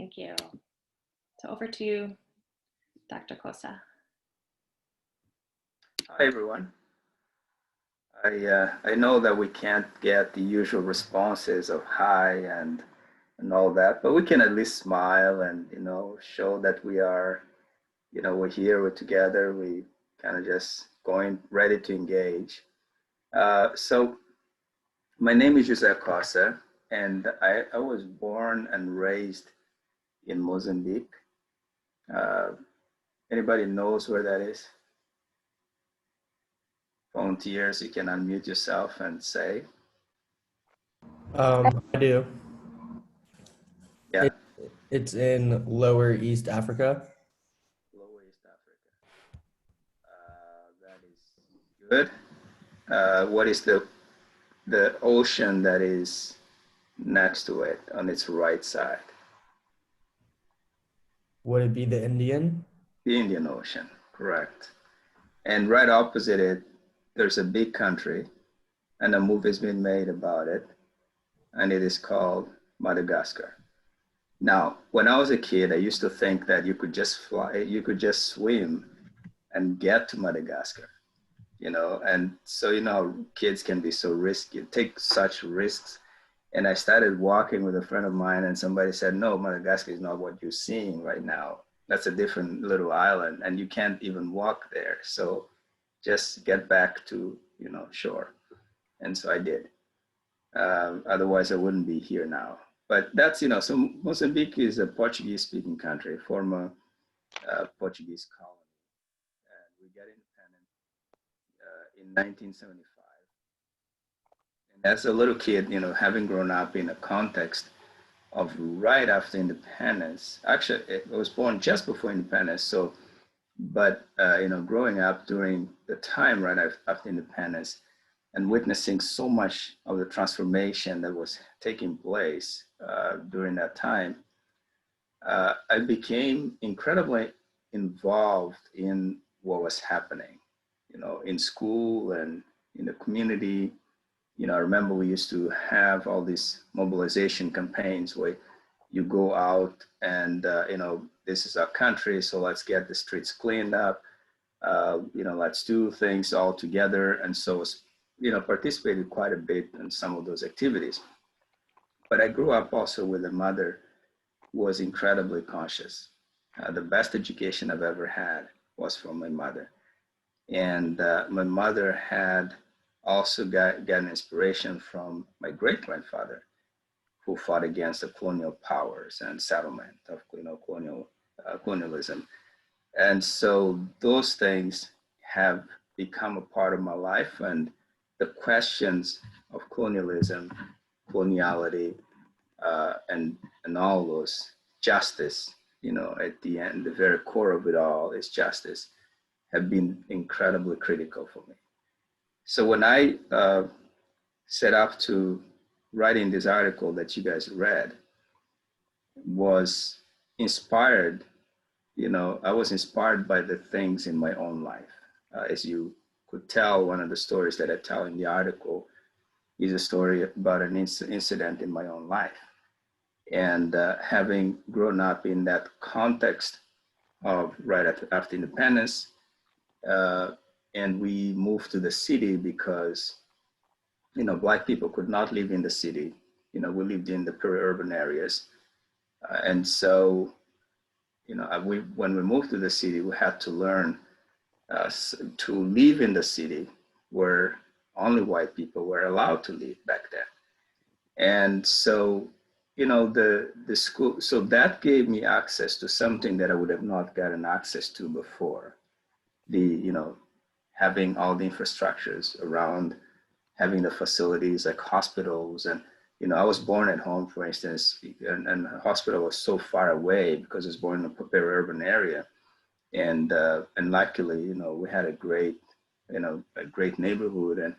Thank you. So over to you, Dr. Kosa. Hi, everyone. I know that we can't get the usual responses of hi and all that, but we can at least smile and show that we are, we're here, we're together, we kind of just going ready to engage. So my name is Jose Acosta, and I was born and raised in Mozambique. Uh, Anybody knows where that is? Volunteers, you can unmute yourself and say. I do. Yeah. It's in Lower East Africa. Lower East Africa. That is good. What is the ocean that is next to it on its right side? Would it be the Indian? The Indian Ocean, correct. And right opposite it, there's a big country, and a movie's been made about it, and it is called Madagascar. Now, when I was a kid, I used to think that you could just fly, you could just swim and get to Madagascar, and so, kids can be so risky, take such risks. And I started walking with a friend of mine, and somebody said, no, Madagascar is not what you're seeing right now. That's a different little island, and you can't even walk there. So just get back to, shore. And so I did. Otherwise, I wouldn't be here now. But that's, so Mozambique is a Portuguese-speaking country, former Portuguese colony. And we got independent in 1975. And as a little kid, having grown up in a context of right after independence, actually, I was born just before independence. So, but, growing up during the time right after independence, and witnessing so much of the transformation that was taking place during that time, I became incredibly involved in what was happening, in school and in the community. I remember we used to have all these mobilization campaigns where you go out and, this is our country, so let's get the streets cleaned up. Let's do things all together. And so, participated quite a bit in some of those activities. But I grew up also with a mother who was incredibly conscious. The best education I've ever had was from my mother. And my mother had also got an inspiration from my great-grandfather, who fought against the colonial powers and settlement of colonialism. And so those things have become a part of my life, and the questions of colonialism, coloniality, and all those, justice, at the end, the very core of it all is justice, have been incredibly critical for me. So when I set up to writing this article that you guys read, was inspired, I was inspired by the things in my own life. As you could tell, one of the stories that I tell in the article is a story about an incident in my own life. And having grown up in that context of right after independence, and we moved to the city because, Black people could not live in the city. We lived in the peri-urban areas. And so, when we moved to the city, we had to learn to live in the city where only white people were allowed to live back then. And so, the school, so that gave me access to something that I would have not gotten access to before. Having all the infrastructures around, having the facilities like hospitals. And, I was born at home, for instance, and the hospital was so far away because I was born in a peri-urban area. And luckily, we had a great neighborhood,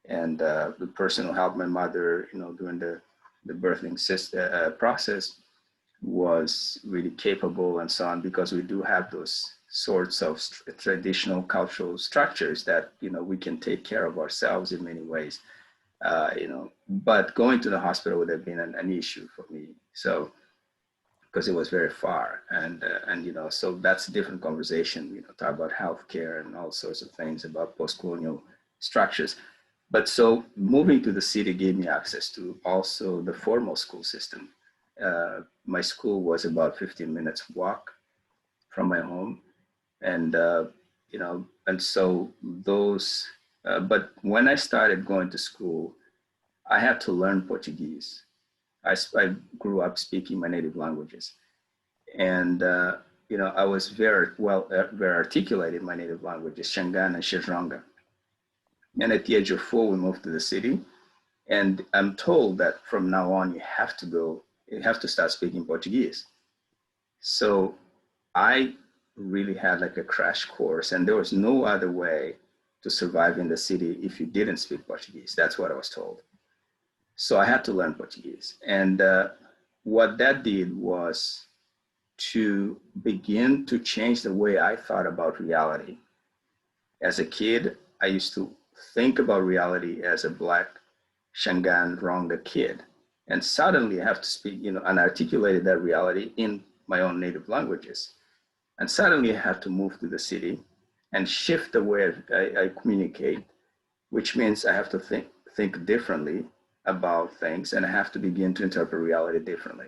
and the person who helped my mother, during the birthing process was really capable and so on, because we do have those sorts of traditional cultural structures that, we can take care of ourselves in many ways, but going to the hospital would have been an issue for me. So because it was very far. And so that's a different conversation, talk about healthcare and all sorts of things about post-colonial structures. But so moving to the city gave me access to also the formal school system. My school was about 15 minutes walk from my home. And so but when I started going to school, I had to learn Portuguese. I grew up speaking my native languages. And, I was very articulated in my native languages, Xangana and Xizronga. And at the age of 4, we moved to the city. And I'm told that from now on, you have to start speaking Portuguese. So I really had like a crash course, and there was no other way to survive in the city if you didn't speak Portuguese. That's what I was told. So I had to learn Portuguese. And what that did was to begin to change the way I thought about reality. As a kid, I used to think about reality as a Black Shangan Ronga kid. And suddenly I have to speak, and articulated that reality in my own native languages. And suddenly I had to move to the city and shift the way I communicate, which means I have to think differently about things, and I have to begin to interpret reality differently.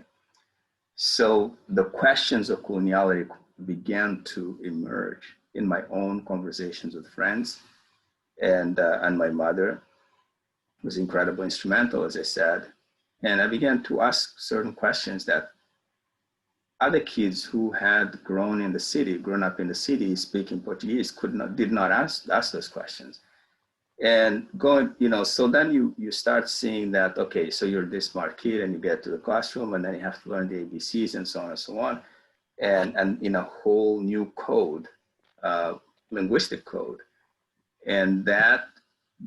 So the questions of coloniality began to emerge in my own conversations with friends, and my mother was incredibly instrumental, as I said. And I began to ask certain questions that other kids who had grown up in the city, speaking Portuguese, did not ask those questions. And so then you start seeing that, okay, so you're this smart kid and you get to the classroom and then you have to learn the ABCs and so on and so on. And in a whole new code, linguistic code. And that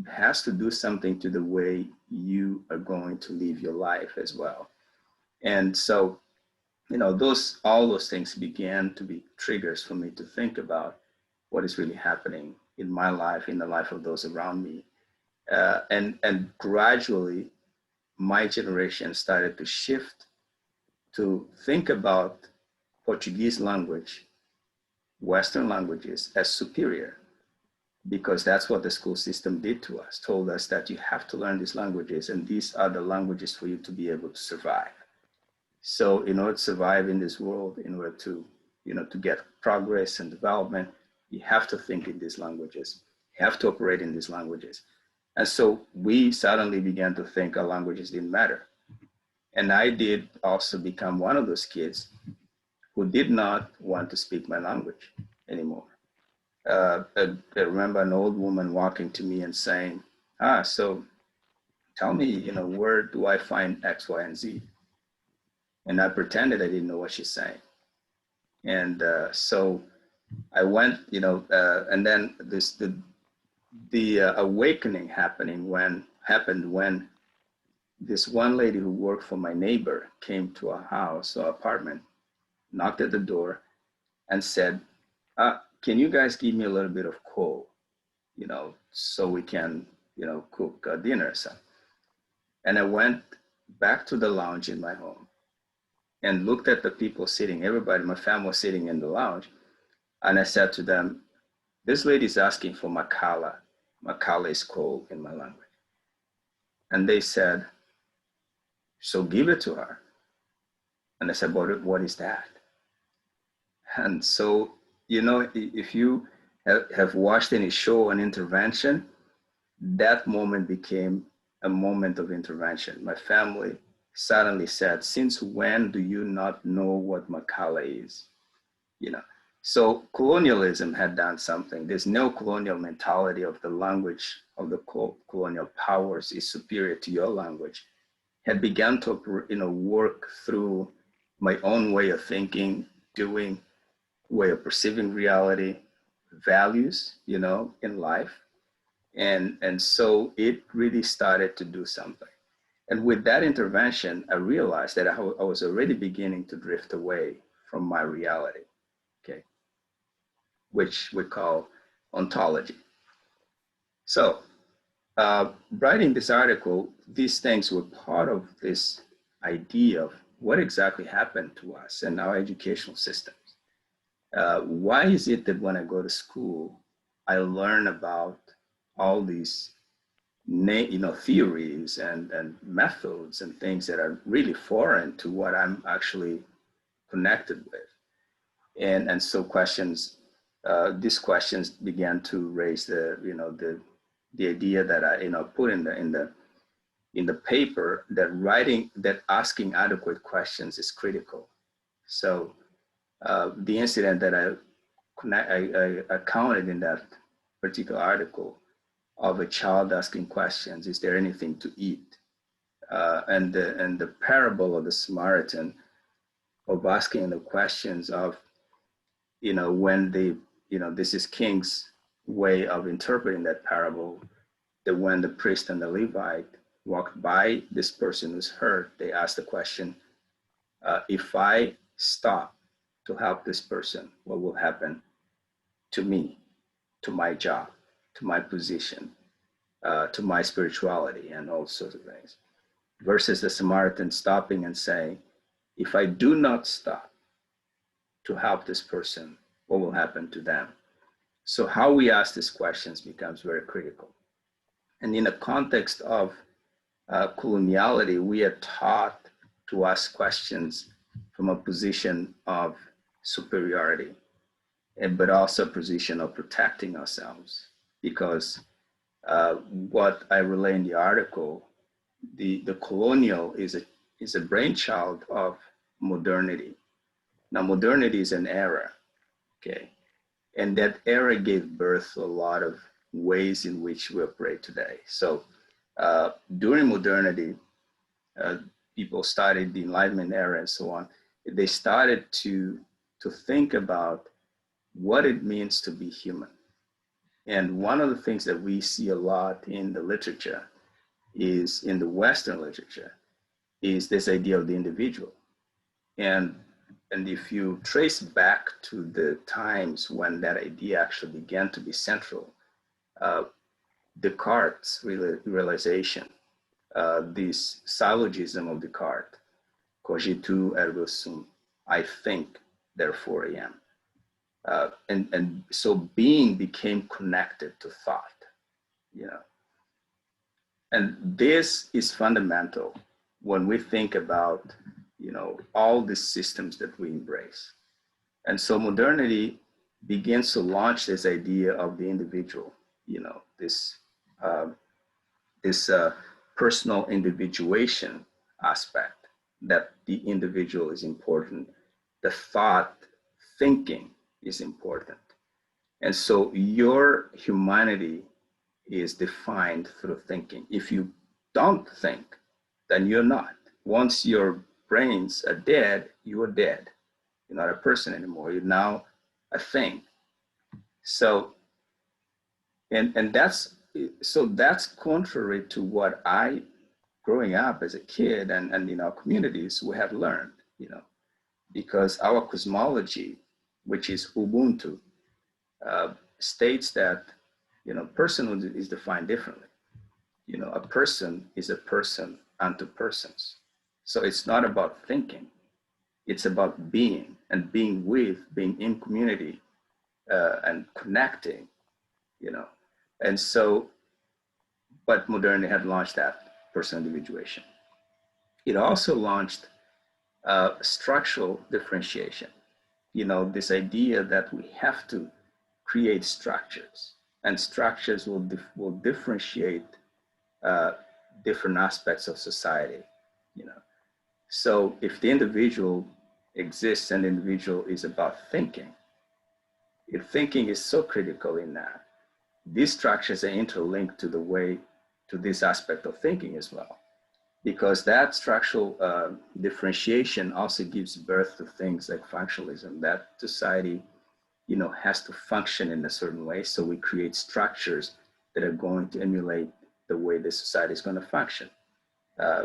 has to do something to the way you are going to live your life as well. And so, all those things began to be triggers for me to think about what is really happening in my life, in the life of those around me. And gradually, my generation started to shift to think about Portuguese language, Western languages, as superior, because that's what the school system did to us, told us that you have to learn these languages, and these are the languages for you to be able to survive. So in order to survive in this world, in order to, to get progress and development, you have to think in these languages. You have to operate in these languages. And so we suddenly began to think our languages didn't matter. And I did also become one of those kids who did not want to speak my language anymore. I remember an old woman walking to me and saying, so tell me, where do I find X, Y, and Z? And I pretended I didn't know what she's saying. And so I went, and then the awakening happened when this one lady who worked for my neighbor came to our house or apartment, knocked at the door, and said, can you guys give me a little bit of coal, so we can, cook dinner or something. And I went back to the lounge in my home and looked at the people sitting, everybody, my family was sitting in the lounge. And I said to them, this lady's asking for makala. Makala is coal in my language. And they said, so give it to her. And I said, what is that? And so, if you have watched any show on intervention, that moment became a moment of intervention. My family suddenly said, since when do you not know what makala is? So colonialism had done something. This neo-colonial mentality of the language of the colonial powers is superior to your language had begun to, work through my own way of thinking, doing, way of perceiving reality, values, in life. And so it really started to do something. And with that intervention, I realized that I was already beginning to drift away from my reality, okay, which we call ontology. So writing this article, these things were part of this idea of what exactly happened to us and our educational systems. Why is it that when I go to school, I learn about all these theories and methods and things that are really foreign to what I'm actually connected with? And so these questions began to raise the idea that I put in the paper, that asking adequate questions is critical. So the incident that I counted in that particular article of a child asking questions, is there anything to eat? And the parable of the Samaritan, of asking the questions of, when this is King's way of interpreting that parable, that when the priest and the Levite walked by this person who's hurt, they asked the question, if I stop to help this person, what will happen to me, to my job, to my position, to my spirituality, and all sorts of things? Versus the Samaritan stopping and saying, if I do not stop to help this person, what will happen to them? So how we ask these questions becomes very critical. And in the context of coloniality, we are taught to ask questions from a position of superiority, but also a position of protecting ourselves. Because what I relay in the article, the colonial is a brainchild of modernity. Now, modernity is an era, okay? And that era gave birth to a lot of ways in which we operate today. So during modernity, people started the Enlightenment era and so on. They started to think about what it means to be human. And one of the things that we see a lot in the literature is, in the Western literature, is this idea of the individual. And if you trace back to the times when that idea actually began to be central, Descartes' realization, this syllogism of Descartes, cogito ergo sum, I think, therefore I am. And so being became connected to thought, And this is fundamental when we think about, all the systems that we embrace. And so modernity begins to launch this idea of the individual, this personal individuation aspect, that the individual is important, the thought thinking is important. And so your humanity is defined through thinking. If you don't think, then you're not. Once your brains are dead, you are dead. You're not a person anymore. You're now a thing. So, and that's contrary to what I, growing up as a kid and in our communities, we have learned, because our cosmology, which is Ubuntu, states that, personhood is defined differently. A person is a person unto persons. So it's not about thinking. It's about being, and being in community, and connecting, And so, but modernity had launched that personal individuation. It also launched structural differentiation. This idea that we have to create structures, and structures will differentiate different aspects of society. So if the individual exists and the individual is about thinking, if thinking is so critical in that, these structures are interlinked to this aspect of thinking as well, because that structural differentiation also gives birth to things like functionalism, that society, has to function in a certain way. So we create structures that are going to emulate the way the society is going to function.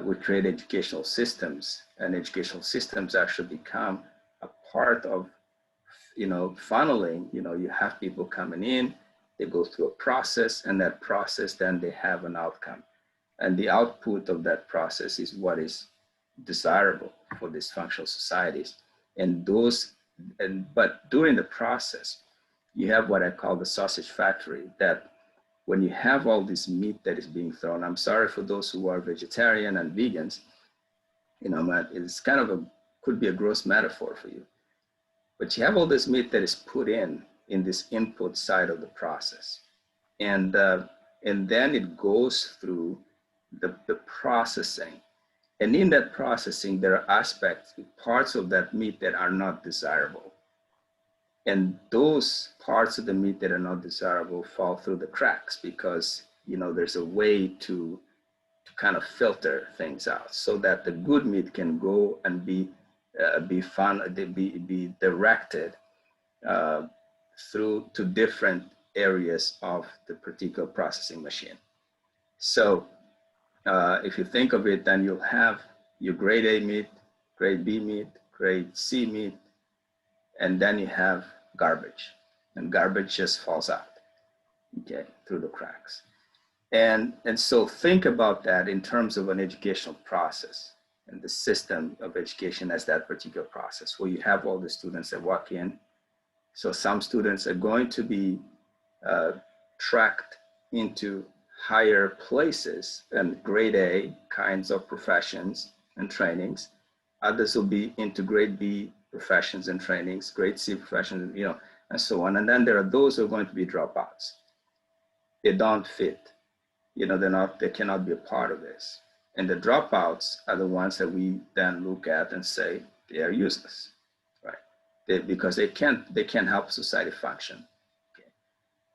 We create educational systems, and educational systems actually become a part of, funneling. You have people coming in, they go through a process, and that process, then they have an outcome. And the output of that process is what is desirable for dysfunctional societies. And but during the process, you have what I call the sausage factory, that when you have all this meat that is being thrown, I'm sorry for those who are vegetarian and vegans, it's kind of could be a gross metaphor for you. But you have all this meat that is put in this input side of the process. And then it goes through the processing. And in that processing, there are aspects, parts of that meat that are not desirable. And those parts of the meat that are not desirable fall through the cracks because, there's a way to kind of filter things out so that the good meat can go and be directed through to different areas of the particular processing machine. So if you think of it, then you'll have your grade A meat, grade B meat, grade C meat, and then you have garbage, and garbage just falls out, okay, through the cracks. And so think about that in terms of an educational process and the system of education as that particular process where you have all the students that walk in. So some students are going to be tracked into higher places and grade A kinds of professions and trainings. Others will be into grade B professions and trainings, grade C professions, and so on. And then there are those who are going to be dropouts. They don't fit. They cannot be a part of this. And the dropouts are the ones that we then look at and say they are useless, right? Because they can't help society function. Okay.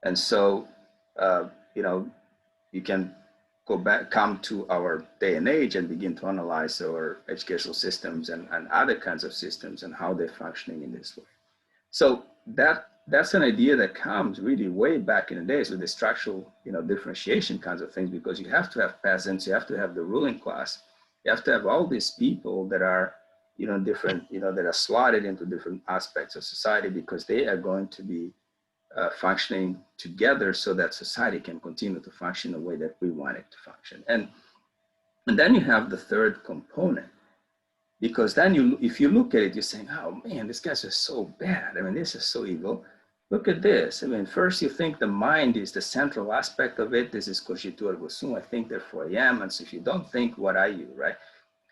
And so, you can come to our day and age and begin to analyze our educational systems and other kinds of systems and how they're functioning in this way. So that's an idea that comes really way back in the days with the structural, differentiation kinds of things, because you have to have peasants, you have to have the ruling class, you have to have all these people that are, different, that are slotted into different aspects of society because they are going to be functioning together so that society can continue to function the way that we want it to function. And then you have the third component, because then if you look at it, you're saying, oh man, these guys are so bad. I mean, this is so evil. Look at this. I mean, first you think the mind is the central aspect of it. This is cogito ergo sum. I think, therefore I am. And so if you don't think, what are you, right?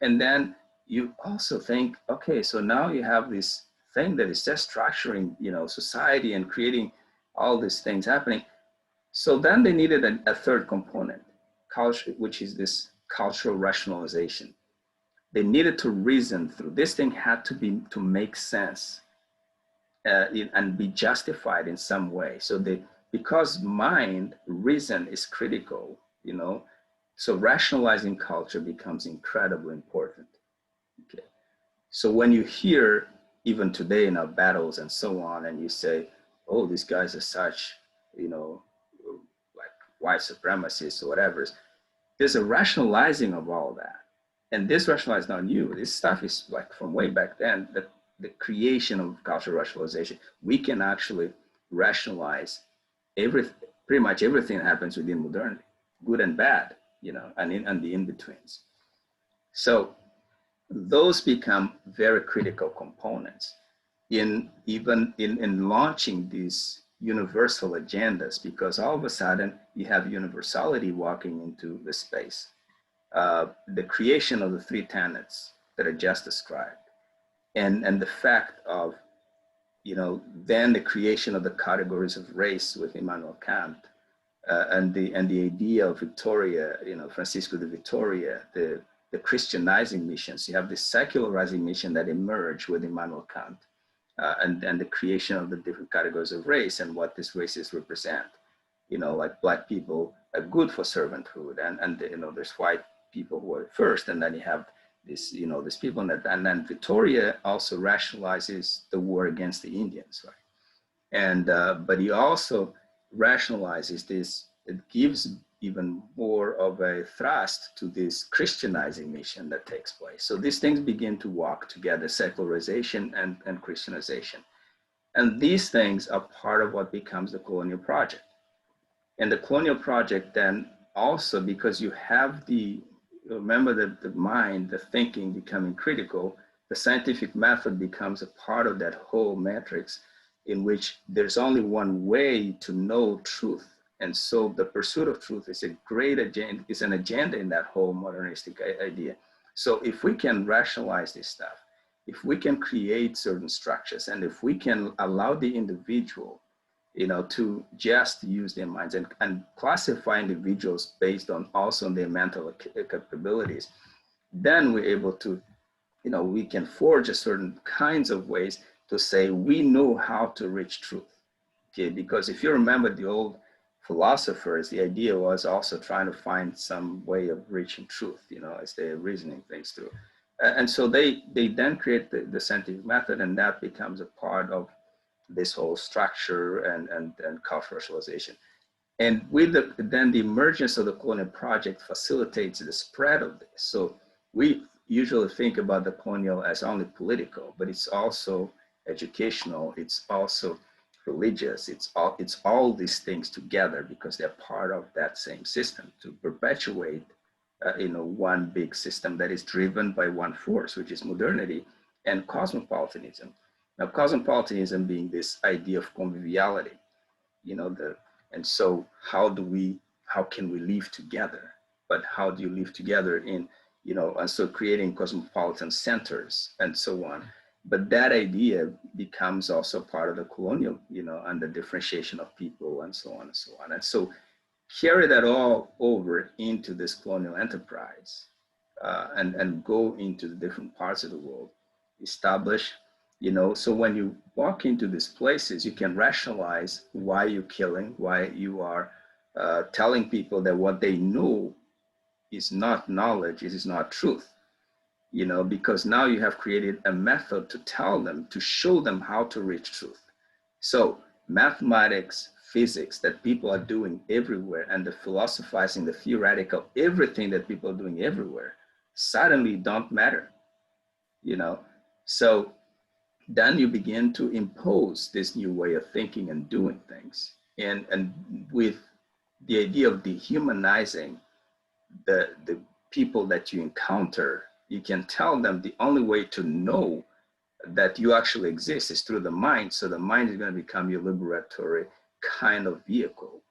And then you also think, okay, so now you have this thing that is just structuring, society and creating all these things happening. So then they needed a third component, culture, which is this cultural rationalization. They needed to reason through. This thing had to make sense and be justified in some way. So because reason is critical, so rationalizing culture becomes incredibly important. Okay. So when you hear, even today in our battles and so on, and you say, oh, these guys are such, like white supremacists or whatever, there's a rationalizing of all that. And this rationalizing is not new. This stuff is like from way back then, the creation of cultural rationalization. We can actually rationalize pretty much everything that happens within modernity, good and bad, and the in-betweens. So those become very critical components in launching these universal agendas, because all of a sudden you have universality walking into the space. The creation of the three tenets that I just described, and the fact of, then the creation of the categories of race with Immanuel Kant, and the idea of Victoria, Francisco de Vitoria, the Christianizing missions. You have the secularizing mission that emerged with Immanuel Kant, and the creation of the different categories of race and what these races represent. Like Black people are good for servanthood, and there's white people who are first, and then you have this, these people, and then Victoria also rationalizes the war against the Indians, right? And but he also rationalizes this. It gives even more of a thrust to this Christianizing mission that takes place. So these things begin to walk together: secularization and Christianization. And these things are part of what becomes the colonial project. And the colonial project then also, because you have the remember that the mind, the thinking becoming critical, the scientific method becomes a part of that whole matrix in which there's only one way to know truth. And so the pursuit of truth is a great agenda, is an agenda in that whole modernistic idea. So if we can rationalize this stuff, if we can create certain structures, and if we can allow the individual, to just use their minds and classify individuals based on also on their mental capabilities, then we're able to, we can forge a certain kinds of ways to say we know how to reach truth. Okay, because if you remember the old philosophers, the idea was also trying to find some way of reaching truth, as they're reasoning things through. And so they then create the scientific method, and that becomes a part of this whole structure and culturalization. And with then the emergence of the colonial project facilitates the spread of this. So we usually think about the colonial as only political, but it's also educational, it's also religious, it's all these things together because they're part of that same system to perpetuate one big system that is driven by one force, which is modernity and cosmopolitanism. Now, cosmopolitanism being this idea of conviviality, and so how can we live together? But how do you live together and so creating cosmopolitan centers and so on. But that idea becomes also part of the colonial, and the differentiation of people and so on and so on. And so carry that all over into this colonial enterprise and go into the different parts of the world, establish, so when you walk into these places, you can rationalize why you're killing, why you are telling people that what they know is not knowledge, it is not truth, because now you have created a method to tell them, to show them how to reach truth. So mathematics, physics that people are doing everywhere, and the philosophizing, the theoretical, everything that people are doing everywhere suddenly don't matter, So then you begin to impose this new way of thinking and doing things. And with the idea of dehumanizing the people that you encounter, you can tell them the only way to know that you actually exist is through the mind. So the mind is going to become your liberatory kind of vehicle.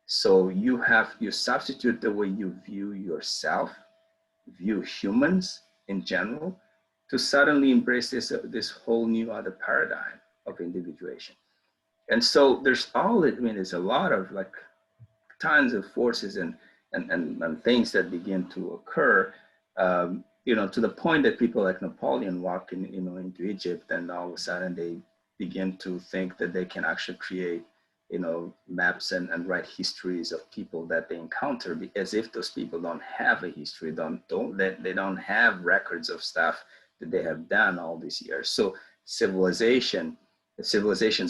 So you substitute the way you view yourself, view humans in general, to suddenly embrace this whole new other paradigm of individuation. And so there's there's a lot of tons of forces and things that begin to occur, to the point that people like Napoleon walk into Egypt, and all of a sudden they begin to think that they can actually create, maps and write histories of people that they encounter, as if those people don't have a history, they don't have records of stuff that they have done all these years. So civilizations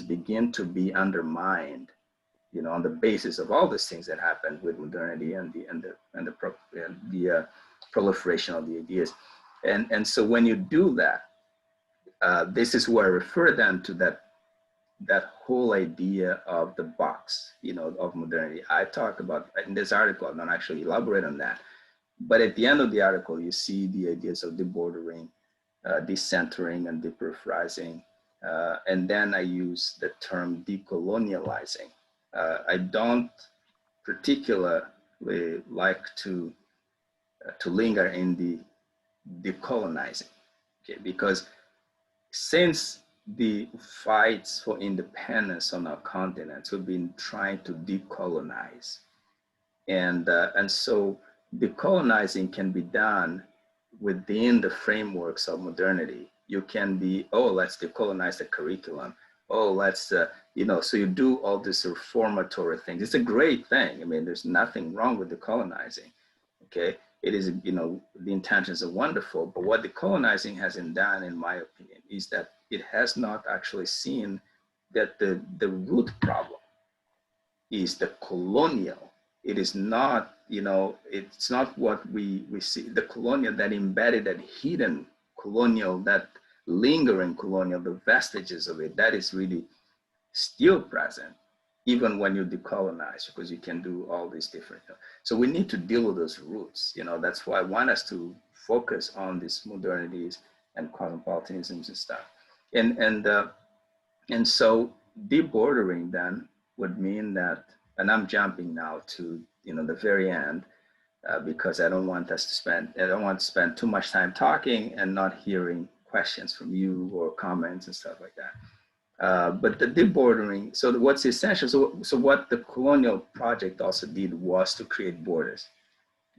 begin to be undermined, on the basis of all these things that happened with modernity and the proliferation of the ideas. And so when you do that, this is where I refer then to that whole idea of the box, of modernity. I talk about in this article, I don't actually elaborate on that. But at the end of the article, you see the ideas of debordering, decentering, and deperipherizing. And then I use the term decolonializing. I don't particularly like to linger in the decolonizing, okay? Because since the fights for independence on our continents, we've been trying to decolonize, and so decolonizing can be done within the frameworks of modernity. You can be, let's decolonize the curriculum. Let's, so you do all these reformatory things. It's a great thing. I mean, there's nothing wrong with decolonizing, okay? It is, the intentions are wonderful, but what decolonizing hasn't done, in my opinion, is that it has not actually seen that the root problem is the colonial. It is not, it's not what we see, the colonial, that embedded, that hidden colonial, that lingering colonial, the vestiges of it, that is really still present. even when you decolonize, because you can do all these different. So we need to deal with those roots. That's why I want us to focus on these modernities and cosmopolitanisms and stuff. And so debordering then would mean that, and I'm jumping now to the very end, because I don't want to spend too much time talking and not hearing questions from you or comments and stuff like that. But the debordering, so what's essential, so what the colonial project also did was to create borders,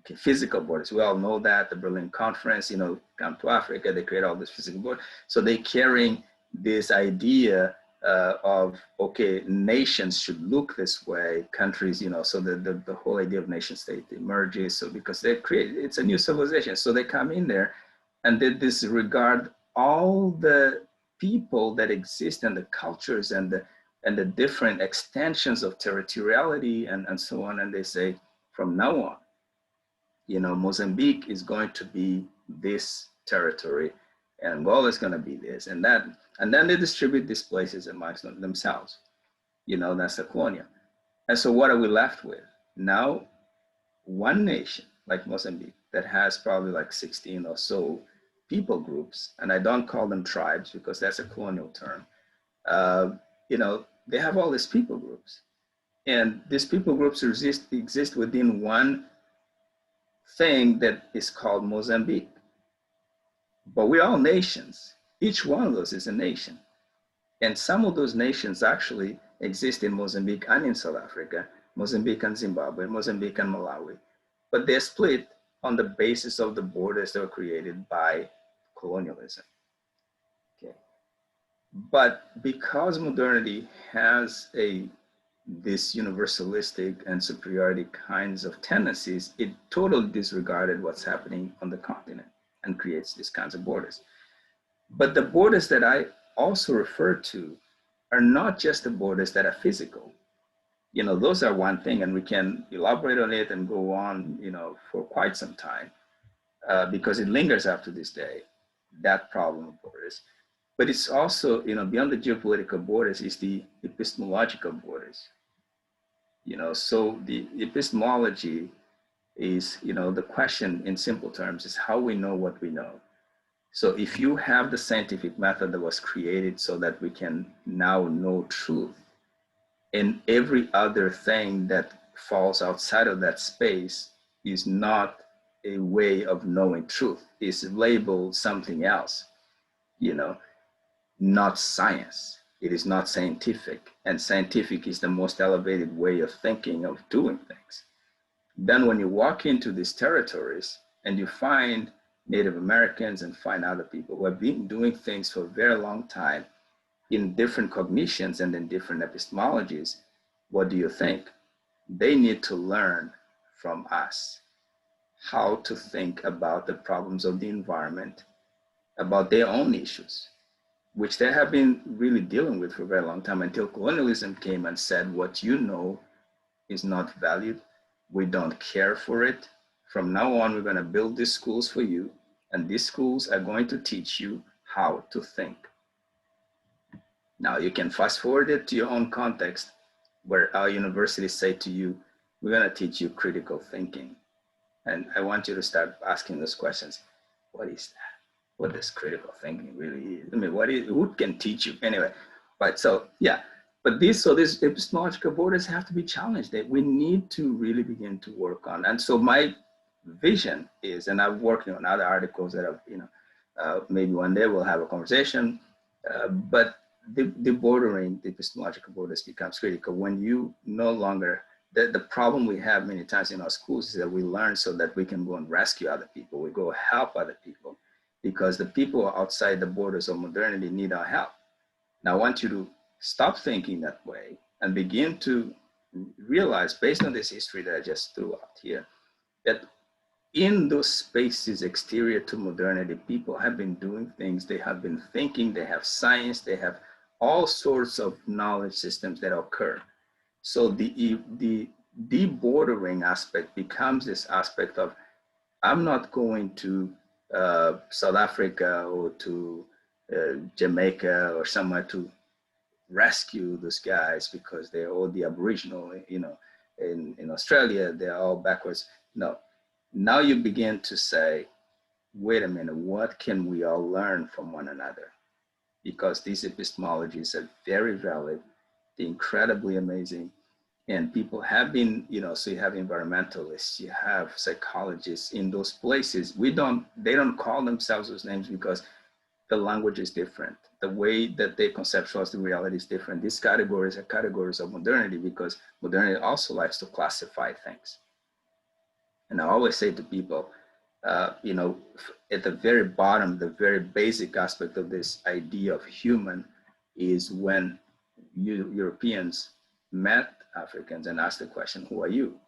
okay, physical borders. We all know that, the Berlin Conference, come to Africa, they create all this physical border. So they carrying this idea of, okay, nations should look this way, countries, so the whole idea of nation state emerges. So because it's a new civilization. So they come in there and they disregard all the people that exist and the cultures and the different extensions of territoriality and so on. And they say, from now on, Mozambique is going to be this territory, and Angola is going to be this and that. And then they distribute these places amongst themselves. That's the colonial. And so what are we left with? Now, one nation like Mozambique that has probably like 16 or so people groups, and I don't call them tribes because that's a colonial term. They have all these people groups, and these people groups exist within one thing that is called Mozambique. But we're all nations. Each one of those is a nation. And some of those nations actually exist in Mozambique and in South Africa, Mozambique and Zimbabwe, Mozambique and Malawi. But they're split on the basis of the borders that were created by colonialism. Okay. But because modernity has this universalistic and superiority kinds of tendencies, it totally disregarded what's happening on the continent and creates these kinds of borders. But the borders that I also refer to are not just the borders that are physical. Those are one thing, and we can elaborate on it and go on, for quite some time, because it lingers up to this day, that problem of borders. But it's also, beyond the geopolitical borders is the epistemological borders. So the epistemology is, the question in simple terms is how we know what we know. So if you have the scientific method that was created so that we can now know truth, and every other thing that falls outside of that space is not a way of knowing truth, is labeled something else, not science. It is not scientific, and scientific is the most elevated way of thinking, of doing things. Then when you walk into these territories and you find Native Americans and find other people who have been doing things for a very long time in different cognitions and in different epistemologies, what do you think? They need to learn from us how to think about the problems of the environment, about their own issues, which they have been really dealing with for a very long time, until colonialism came and said, what you know is not valued. We don't care for it. From now on, we're going to build these schools for you, and these schools are going to teach you how to think. Now, you can fast forward it to your own context, where our universities say to you, we're going to teach you critical thinking. And I want you to start asking those questions. What is that? What does critical thinking really is? I mean, who can teach you? Anyway, right, so yeah. But these epistemological borders have to be challenged. That we need to really begin to work on. And so my vision is, and I'm working on other articles that have, maybe one day we'll have a conversation, but the bordering, the epistemological borders becomes critical when you no longer, the problem we have many times in our schools is that we learn so that we can go and rescue other people. We go help other people because the people outside the borders of modernity need our help. Now I want you to stop thinking that way and begin to realize, based on this history that I just threw out here, that in those spaces exterior to modernity, people have been doing things, they have been thinking, they have science, they have all sorts of knowledge systems that occur. So the debordering aspect becomes this aspect of, I'm not going to South Africa or to Jamaica or somewhere to rescue those guys because they're all the Aboriginal, in Australia, they're all backwards. No, now you begin to say, wait a minute, what can we all learn from one another? Because these epistemologies are very valid, they're incredibly amazing. And people have been, so you have environmentalists, you have psychologists in those places. They don't call themselves those names because the language is different. The way that they conceptualize the reality is different. These categories are categories of modernity because modernity also likes to classify things. And I always say to people, at the very bottom, the very basic aspect of this idea of human is when Europeans met Africans and asked the question, who are you?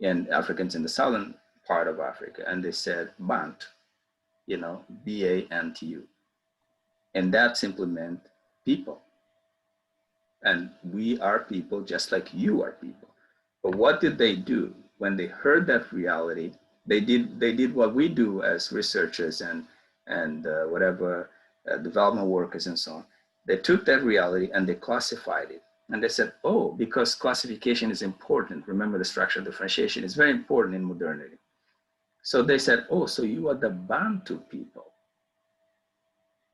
And Africans in the southern part of Africa, and they said, Bantu, Bantu. And that simply meant people. And we are people just like you are people. But what did they do? When they heard that reality, they did what we do as researchers and development workers and so on. They took that reality and they classified it. And they said, oh, because classification is important. Remember, the structure of differentiation is very important in modernity. So they said, oh, so you are the Bantu people.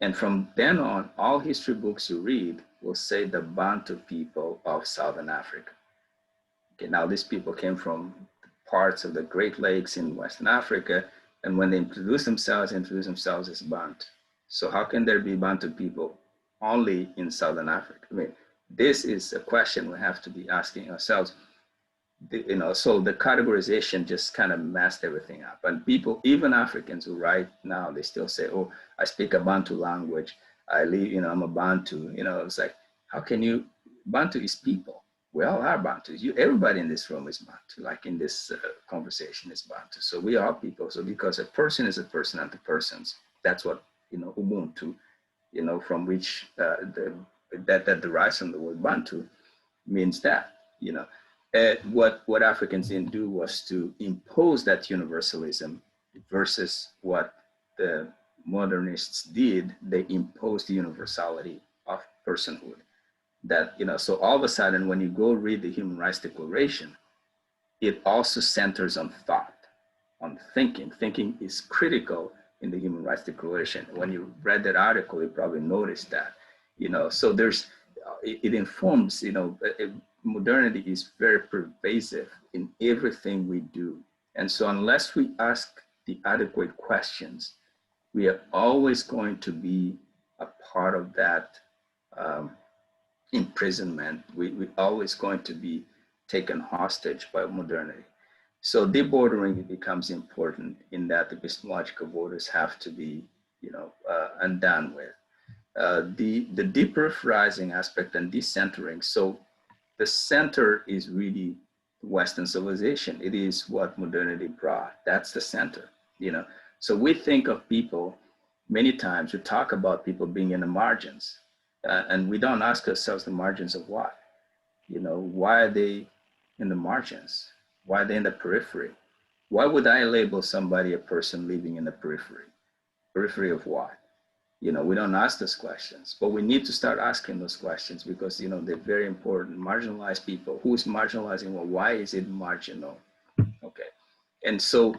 And from then on, all history books you read will say the Bantu people of Southern Africa. Okay, now these people came from parts of the Great Lakes in Western Africa, and when they introduce themselves as Bantu. So how can there be Bantu people only in Southern Africa? I mean, this is a question we have to be asking ourselves. So the categorization just kind of messed everything up. And people, even Africans who right now, they still say, oh, I speak a Bantu language. I live, I'm a Bantu. It's like, how can you, Bantu is people. We all are Bantus. Everybody in this room is Bantu, like in this conversation is Bantu. So we are people. So because a person is a person unto persons, that's what, Ubuntu, from which that derives from the word Bantu means that, what Africans didn't do was to impose that universalism versus what the modernists did. They imposed the universality of personhood. That, so all of a sudden, when you go read the Human Rights Declaration, it also centers on thought, on thinking. Thinking is critical in the Human Rights Declaration. When you read that article, you probably noticed that, so it informs, modernity is very pervasive in everything we do. And so unless we ask the adequate questions, we are always going to be a part of that imprisonment. We're always going to be taken hostage by modernity. So debordering becomes important in that epistemological borders have to be, undone with. The deperipherizing aspect and decentering. So the center is really Western civilization. It is what modernity brought. That's the center, So we think of people, many times we talk about people being in the margins, and we don't ask ourselves the margins of what? Why are they in the margins? Why are they in the periphery? Why would I label somebody a person living in the periphery? Periphery of what? We don't ask those questions, but we need to start asking those questions because, they're very important. Marginalized people, who is marginalizing? Well, why is it marginal? Okay. And so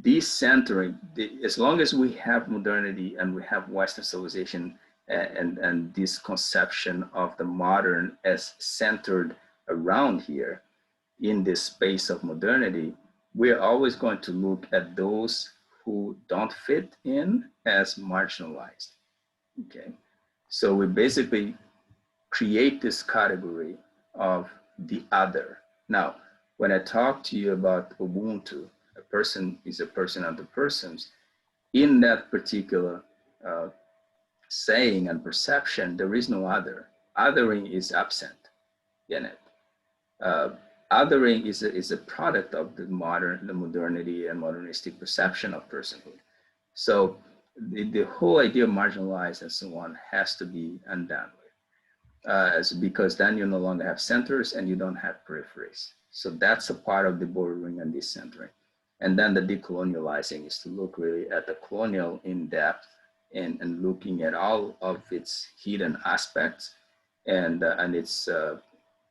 decentering, as long as we have modernity and we have Western civilization and this conception of the modern as centered around here in this space of modernity, we're always going to look at those who don't fit in as marginalized. Okay, so we basically create this category of the other. Now, when I talk to you about Ubuntu, a person is a person unto persons, in that particular saying and perception, there is no other. Othering is absent in it. Othering is a product of the modernity and modernistic perception of personhood. So the whole idea of marginalized and so on has to be undone with, because then you no longer have centers and you don't have peripheries. So that's a part of the bordering and decentering. And then the decolonializing is to look really at the colonial in depth and looking at all of its hidden aspects and it's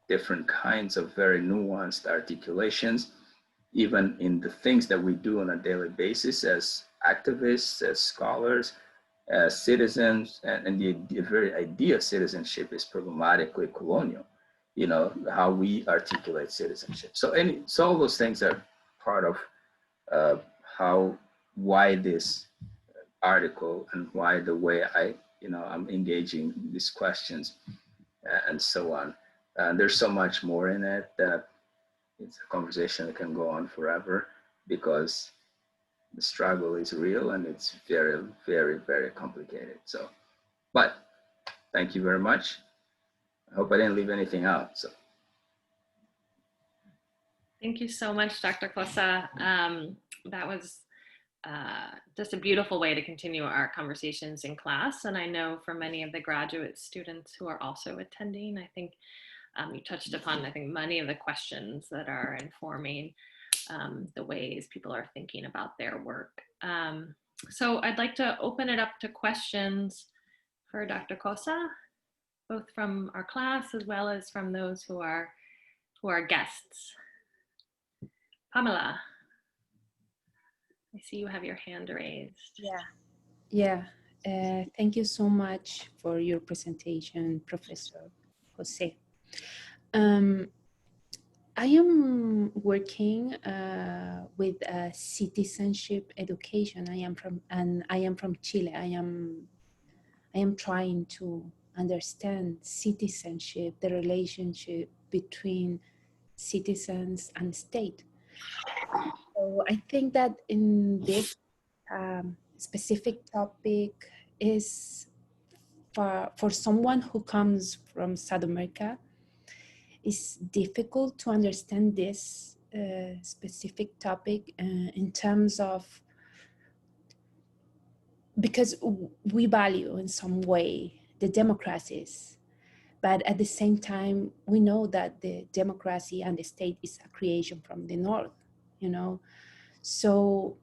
different kinds of very nuanced articulations, even in the things that we do on a daily basis as activists, as scholars, as citizens, and the very idea of citizenship is problematically colonial, you know, how we articulate citizenship. So all those things are part of why this article and why the way I'm engaging these questions and so on. There's so much more in it that it's a conversation that can go on forever because the struggle is real and it's very, very, very complicated. So, but thank you very much. I hope I didn't leave anything out. So. Thank you so much, Dr. Kosa. That was just a beautiful way to continue our conversations in class. And I know for many of the graduate students who are also attending, I think you touched upon, I think, many of the questions that are informing the ways people are thinking about their work. So I'd like to open it up to questions for Dr. Kosa, both from our class as well as from those who are guests. Pamela, I see you have your hand raised. Yeah. Thank you so much for your presentation, Professor Jose. I am working with citizenship education. I am from Chile. I am trying to understand citizenship, the relationship between citizens and state. So I think that in this specific topic is for someone who comes from South America, it's difficult to understand this specific topic in terms of, because we value in some way the democracies, but at the same time, we know that the democracy and the state is a creation from the North, you know? So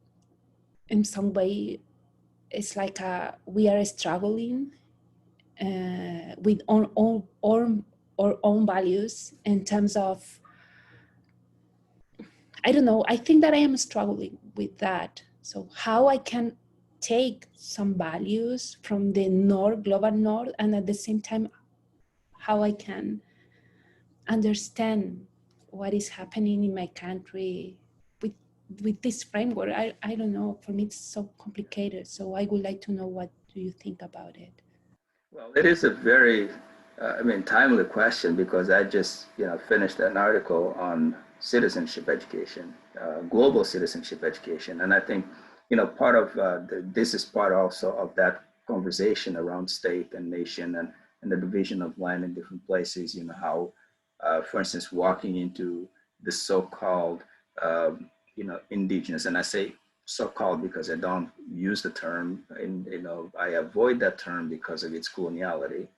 in some way, it's like we are struggling with our own values in terms of, I don't know, I think that I am struggling with that. So how I can take some values from the North, global North, and at the same time, how I can understand what is happening in my country with this framework. I don't know, for me it's so complicated. So I would like to know, what do you think about it? Well, it is a very, timely question because I just, finished an article on citizenship education, global citizenship education. And I think, part of this is part also of that conversation around state and nation and the division of land in different places, how, for instance, walking into the so-called, indigenous, and I say so-called because I don't use the term, and I avoid that term because of its coloniality,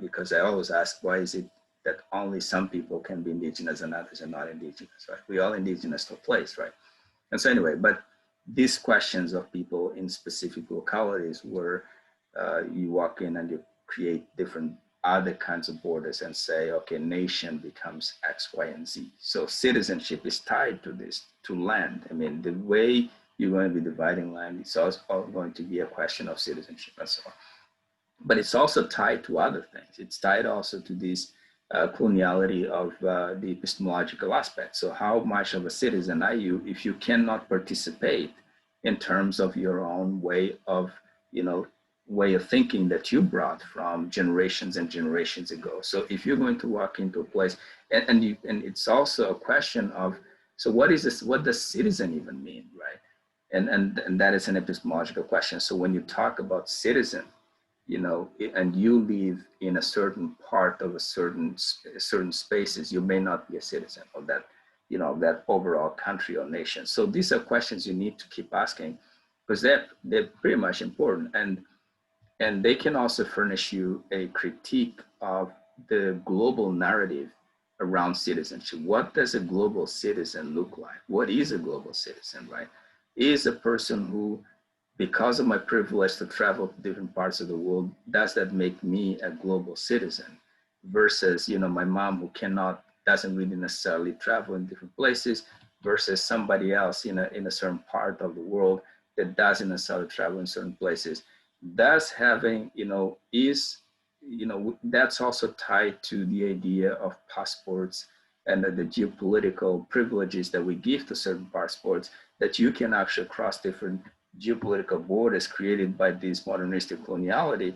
because I always ask, why is it that only some people can be indigenous and others are not indigenous, right? We all indigenous to a place, right? And so anyway, but these questions of people in specific localities where you walk in and you create different other kinds of borders and say, okay, nation becomes X, Y, and Z. So citizenship is tied to this, to land. I mean, the way you're going to be dividing land, it's also going to be a question of citizenship and so on. But it's also tied to other things. It's tied also to this coloniality of the epistemological aspect. So how much of a citizen are you if you cannot participate in terms of your own way of, way of thinking that you brought from generations and generations ago. So if you're going to walk into a place, and it's also a question of, so what is this? What does citizen even mean, right? And that is an epistemological question. So when you talk about citizen, and you live in a certain part of a certain spaces, you may not be a citizen of that, that overall country or nation. So these are questions you need to keep asking because they're pretty much important. And they can also furnish you a critique of the global narrative around citizenship. What does a global citizen look like? What is a global citizen, right? Is a person who because of my privilege to travel to different parts of the world, does that make me a global citizen? Versus, you know, my mom who doesn't really necessarily travel in different places, versus somebody else in a certain part of the world that doesn't necessarily travel in certain places. That's having, that's also tied to the idea of passports and the geopolitical privileges that we give to certain passports, that you can actually cross different geopolitical borders created by this modernistic coloniality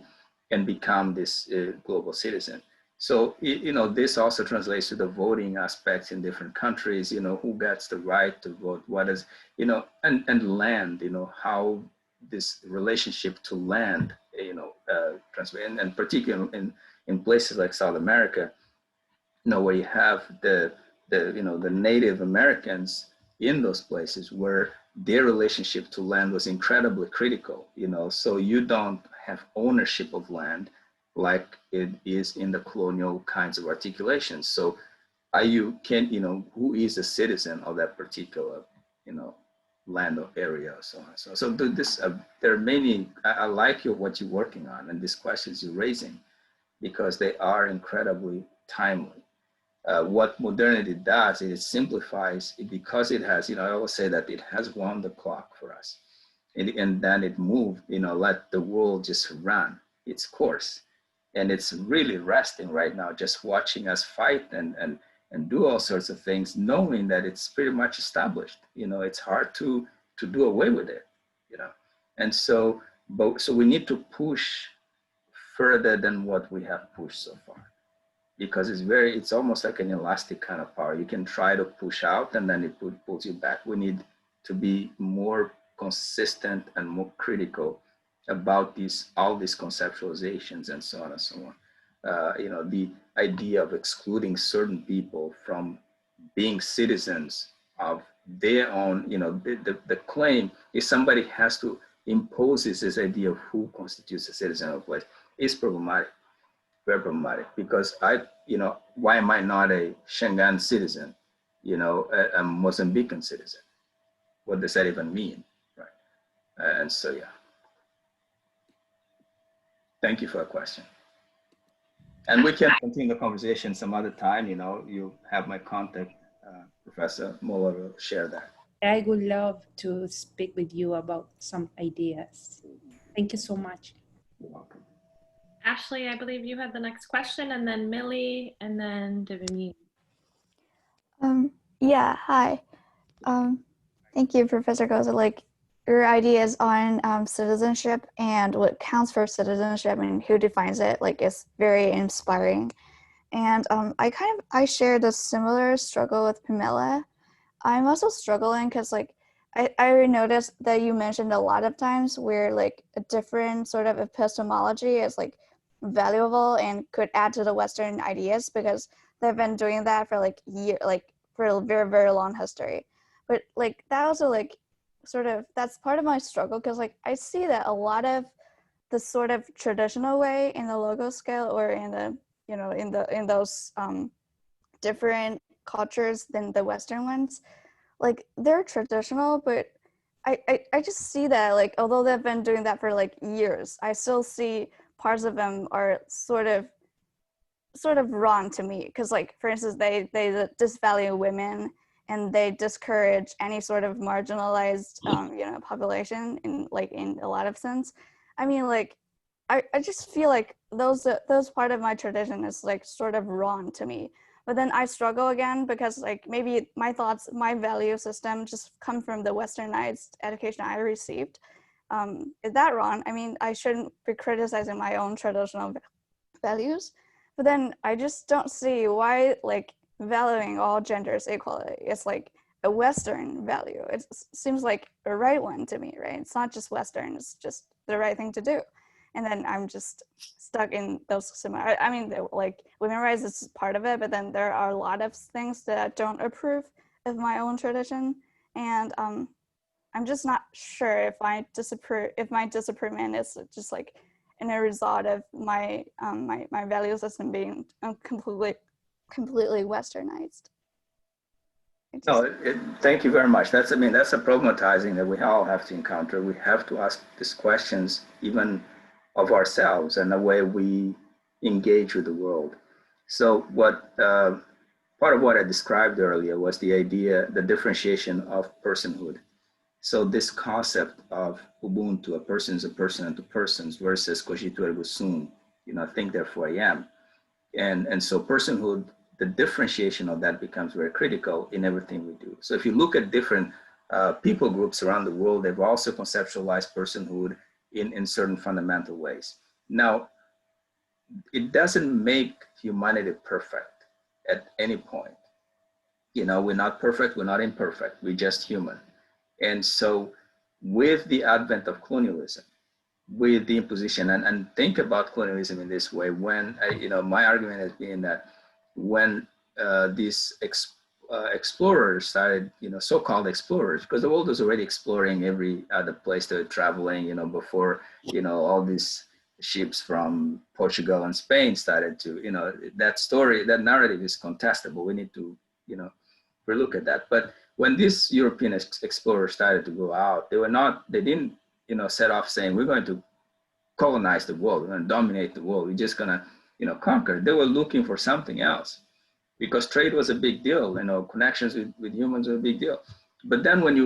and become this global citizen. So, this also translates to the voting aspects in different countries, who gets the right to vote, what is, and land, how this relationship to land, and particularly in places like South America, where you have the Native Americans in those places where their relationship to land was incredibly critical, so you don't have ownership of land like it is in the colonial kinds of articulations. So who is a citizen of that particular, land or area or so on. So there are many, I like what you're working on and these questions you're raising because they are incredibly timely. What modernity does is it simplifies it because it has, I always say that it has wound the clock for us. And then it moved, let the world just run its course. And it's really resting right now, just watching us fight and do all sorts of things, knowing that it's pretty much established. It's hard to do away with it, And so we need to push further than what we have pushed so far, because it's almost like an elastic kind of power. You can try to push out and then it pulls you back. We need to be more consistent and more critical about all these conceptualizations and so on and so on. The idea of excluding certain people from being citizens of their own, the claim is somebody has to impose this idea of who constitutes a citizen of a place is problematic, very problematic, because why am I not a Shangaan citizen, a Mozambican citizen? What does that even mean, right? And so, yeah. Thank you for a question. And we can continue the conversation some other time, you have my contact, Professor Muller will share that. I would love to speak with you about some ideas. Thank you so much. You're welcome. Ashley, I believe you had the next question, and then Millie, and then Devini. Yeah, hi. Thank you, Professor Goza. Like, your ideas on citizenship and what counts for citizenship and who defines it, like, is very inspiring. And I shared a similar struggle with Pamela. I'm also struggling because, like, I noticed that you mentioned a lot of times where, like, a different sort of epistemology is, like, valuable and could add to the Western ideas because they've been doing that for, like, for a very, very long history. But, like, that also, like, sort of, that's part of my struggle because, like, I see that a lot of the sort of traditional way in the logo scale or in the, in those different cultures than the Western ones, like, they're traditional, but I just see that, like, although they've been doing that for, like, years, I still see parts of them are sort of wrong to me. Because, like, for instance, they disvalue women and they discourage any sort of marginalized, population in a lot of sense. I mean, like, I just feel like those part of my tradition is, like, sort of wrong to me. But then I struggle again because, like, maybe my thoughts, my value system just come from the Westernized education I received. Is that wrong? I mean, I shouldn't be criticizing my own traditional values, but then I just don't see why, like, valuing all genders equally is, like, a Western value. It seems like a right one to me, right? It's not just Western, it's just the right thing to do. And then I'm just stuck in those similar, I mean, like, women's rights is part of it, but then there are a lot of things that I don't approve of my own tradition. And I'm just not sure if my disapproval is just, like, in a result of my my value system being completely westernized. It No, just, thank you very much. That's, I mean, that's a problematizing that we all have to encounter. We have to ask these questions, even of ourselves and the way we engage with the world. So, part of what I described earlier was the idea, the differentiation of personhood. So, this concept of Ubuntu, a person is a person unto persons, versus cogito ergo sum, think therefore I am. And so personhood, the differentiation of that becomes very critical in everything we do. So if you look at different people groups around the world, they've also conceptualized personhood in certain fundamental ways. Now, it doesn't make humanity perfect at any point. We're not perfect, we're not imperfect, we're just human. And so with the advent of colonialism, with the imposition, and think about colonialism in this way, when my argument has been that when these explorers started, so-called explorers, because the world was already exploring every other place they were traveling, before, all these ships from Portugal and Spain started to, that story, that narrative is contestable. We need to, relook at that. But when these European explorers started to go out, they didn't, set off saying, we're going to colonize the world, we're going to dominate the world, we're just going to, conquer. They were looking for something else because trade was a big deal, connections with humans were a big deal. But then when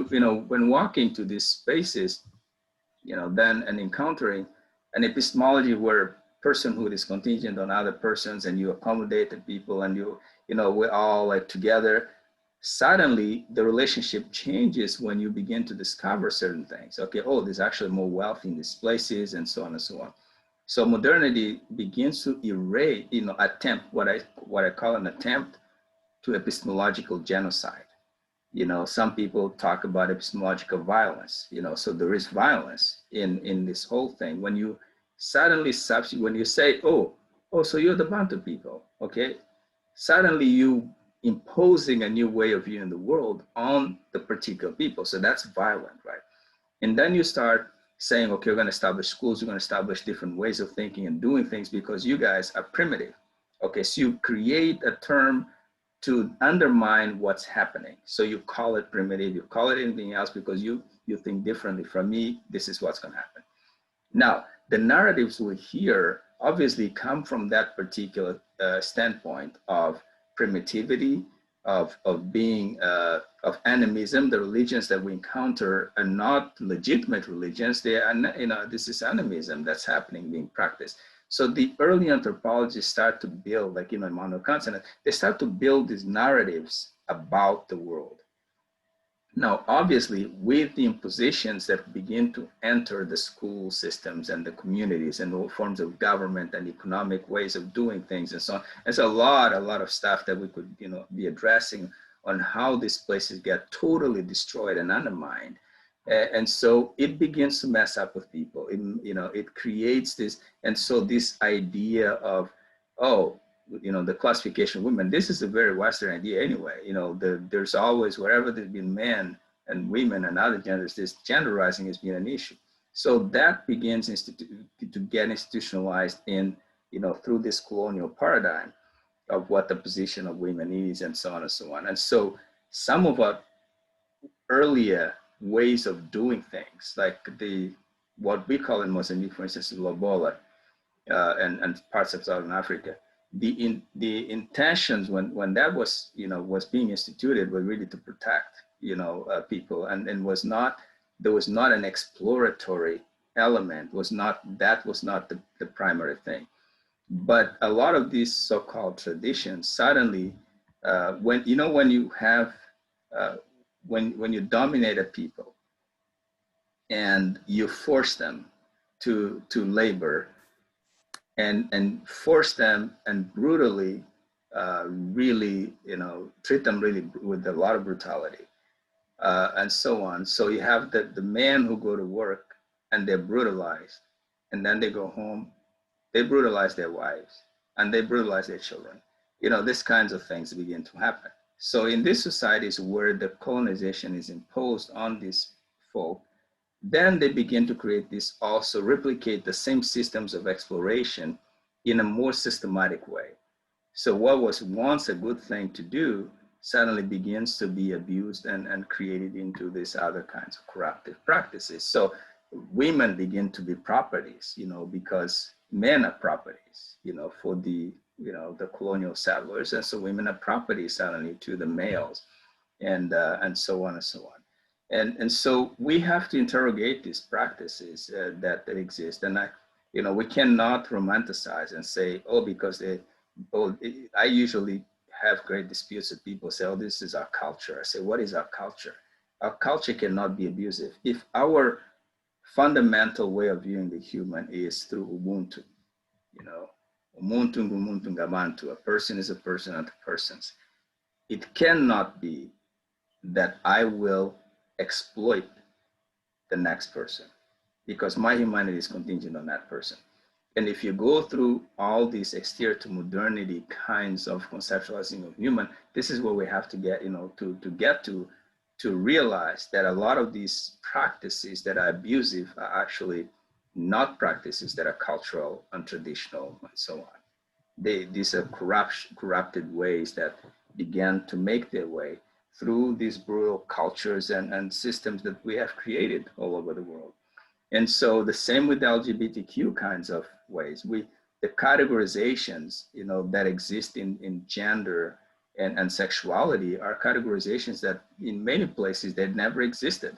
when walking to these spaces, then and encountering an epistemology where personhood is contingent on other persons and you accommodate the people and we're all like together, suddenly the relationship changes when you begin to discover certain things. Okay, oh, there's actually more wealth in these places and so on and so on. So modernity begins to erase, attempt what I call an attempt to epistemological genocide. Some people talk about epistemological violence, so there is violence in this whole thing. When you suddenly substitute, when you say, oh, so you're the Bantu people, okay? Suddenly you imposing a new way of viewing the world on the particular people. So that's violent, right? And then you start saying, okay, we're going to establish schools, we're going to establish different ways of thinking and doing things because you guys are primitive. Okay, so you create a term to undermine what's happening. So you call it primitive, you call it anything else because you think differently from me, this is what's going to happen. Now, the narratives we hear obviously come from that particular standpoint of primitivity, of being, of animism. The religions that we encounter are not legitimate religions. They are, this is animism that's happening, being practiced. So the early anthropologists start to build, like, Immanuel Kant, they start to build these narratives about the world. Now, obviously, with the impositions that begin to enter the school systems and the communities and all forms of government and economic ways of doing things and so on, there's a lot of stuff that we could, be addressing on how these places get totally destroyed and undermined. And so it begins to mess up with people. It creates this, and so this idea of, oh, the classification of women, this is a very Western idea anyway. There's always, wherever there's been men and women and other genders, this genderizing has been an issue. So that begins to get institutionalized in, through this colonial paradigm of what the position of women is and so on and so on. And so some of our earlier ways of doing things, like what we call in Mozambique, for instance, lobola, and parts of Southern Africa, the intentions when that was was being instituted were really to protect people, and there was not an exploratory element, was not the primary thing. But a lot of these so-called traditions suddenly, when you have when you dominate a people and you force them to labor and force them and brutally, really, treat them really with a lot of brutality, and so on. So you have the men who go to work and they're brutalized, and then they go home, they brutalize their wives, and they brutalize their children. These kinds of things begin to happen. So in these societies where the colonization is imposed on these folk, then they begin to create this, also replicate the same systems of exploration in a more systematic way. So what was once a good thing to do suddenly begins to be abused and created into these other kinds of corruptive practices. So women begin to be properties, because men are properties, for the, the colonial settlers. And so women are properties suddenly to the males, and so on and so on. And so we have to interrogate these practices that exist. And we cannot romanticize and say, oh, because I usually have great disputes with people say, oh, this is our culture. I say, what is our culture? Our culture cannot be abusive. If our fundamental way of viewing the human is through Ubuntu, Ubuntu, Ubuntu, Gabantu, a person is a person unto persons. It cannot be that I will exploit the next person because my humanity is contingent on that person. And if you go through all these exterior to modernity kinds of conceptualizing of human, this is where we have to get, to realize that a lot of these practices that are abusive are actually not practices that are cultural and traditional and so on. These are corrupted ways that began to make their way through these brutal cultures and systems that we have created all over the world. And so the same with the LGBTQ kinds of ways. The categorizations, that exist in gender and sexuality are categorizations that in many places that never existed.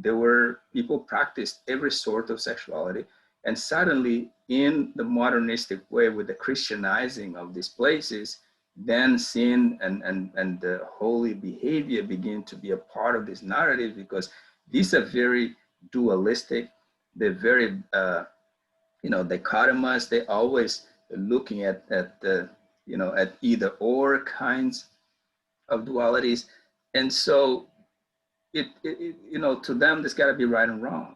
There were people practiced every sort of sexuality, and suddenly in the modernistic way with the Christianizing of these places, then sin and the holy behavior begin to be a part of this narrative because these are very dualistic. They're very, dichotomous. They're always looking at the, at either or kinds of dualities. And so to them, there's got to be right and wrong,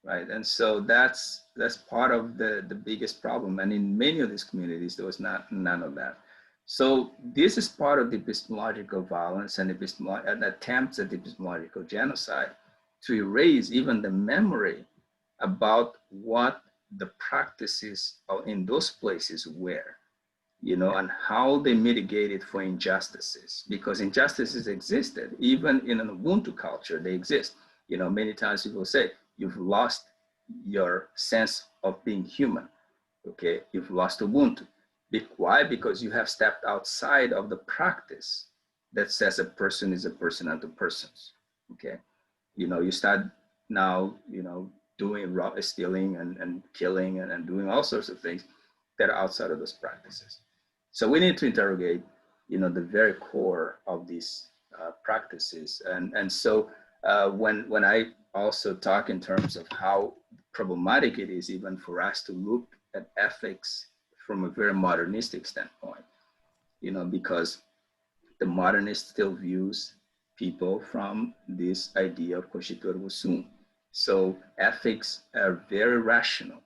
right? And so that's part of the biggest problem. And in many of these communities, there was none of that. So this is part of the epistemological violence and attempts at epistemological genocide to erase even the memory about what the practices in those places were, and how they mitigated for injustices, because injustices existed. Even in an Ubuntu culture, they exist. Many times people say, you've lost your sense of being human, okay? You've lost Ubuntu. Why? Because you have stepped outside of the practice that says a person is a person unto persons, okay? You start now, doing stealing and killing and doing all sorts of things that are outside of those practices. So we need to interrogate, the very core of these practices. And so when I also talk in terms of how problematic it is even for us to look at ethics from a very modernistic standpoint, because the modernist still views people from this idea of constituere sum. So ethics are very rational,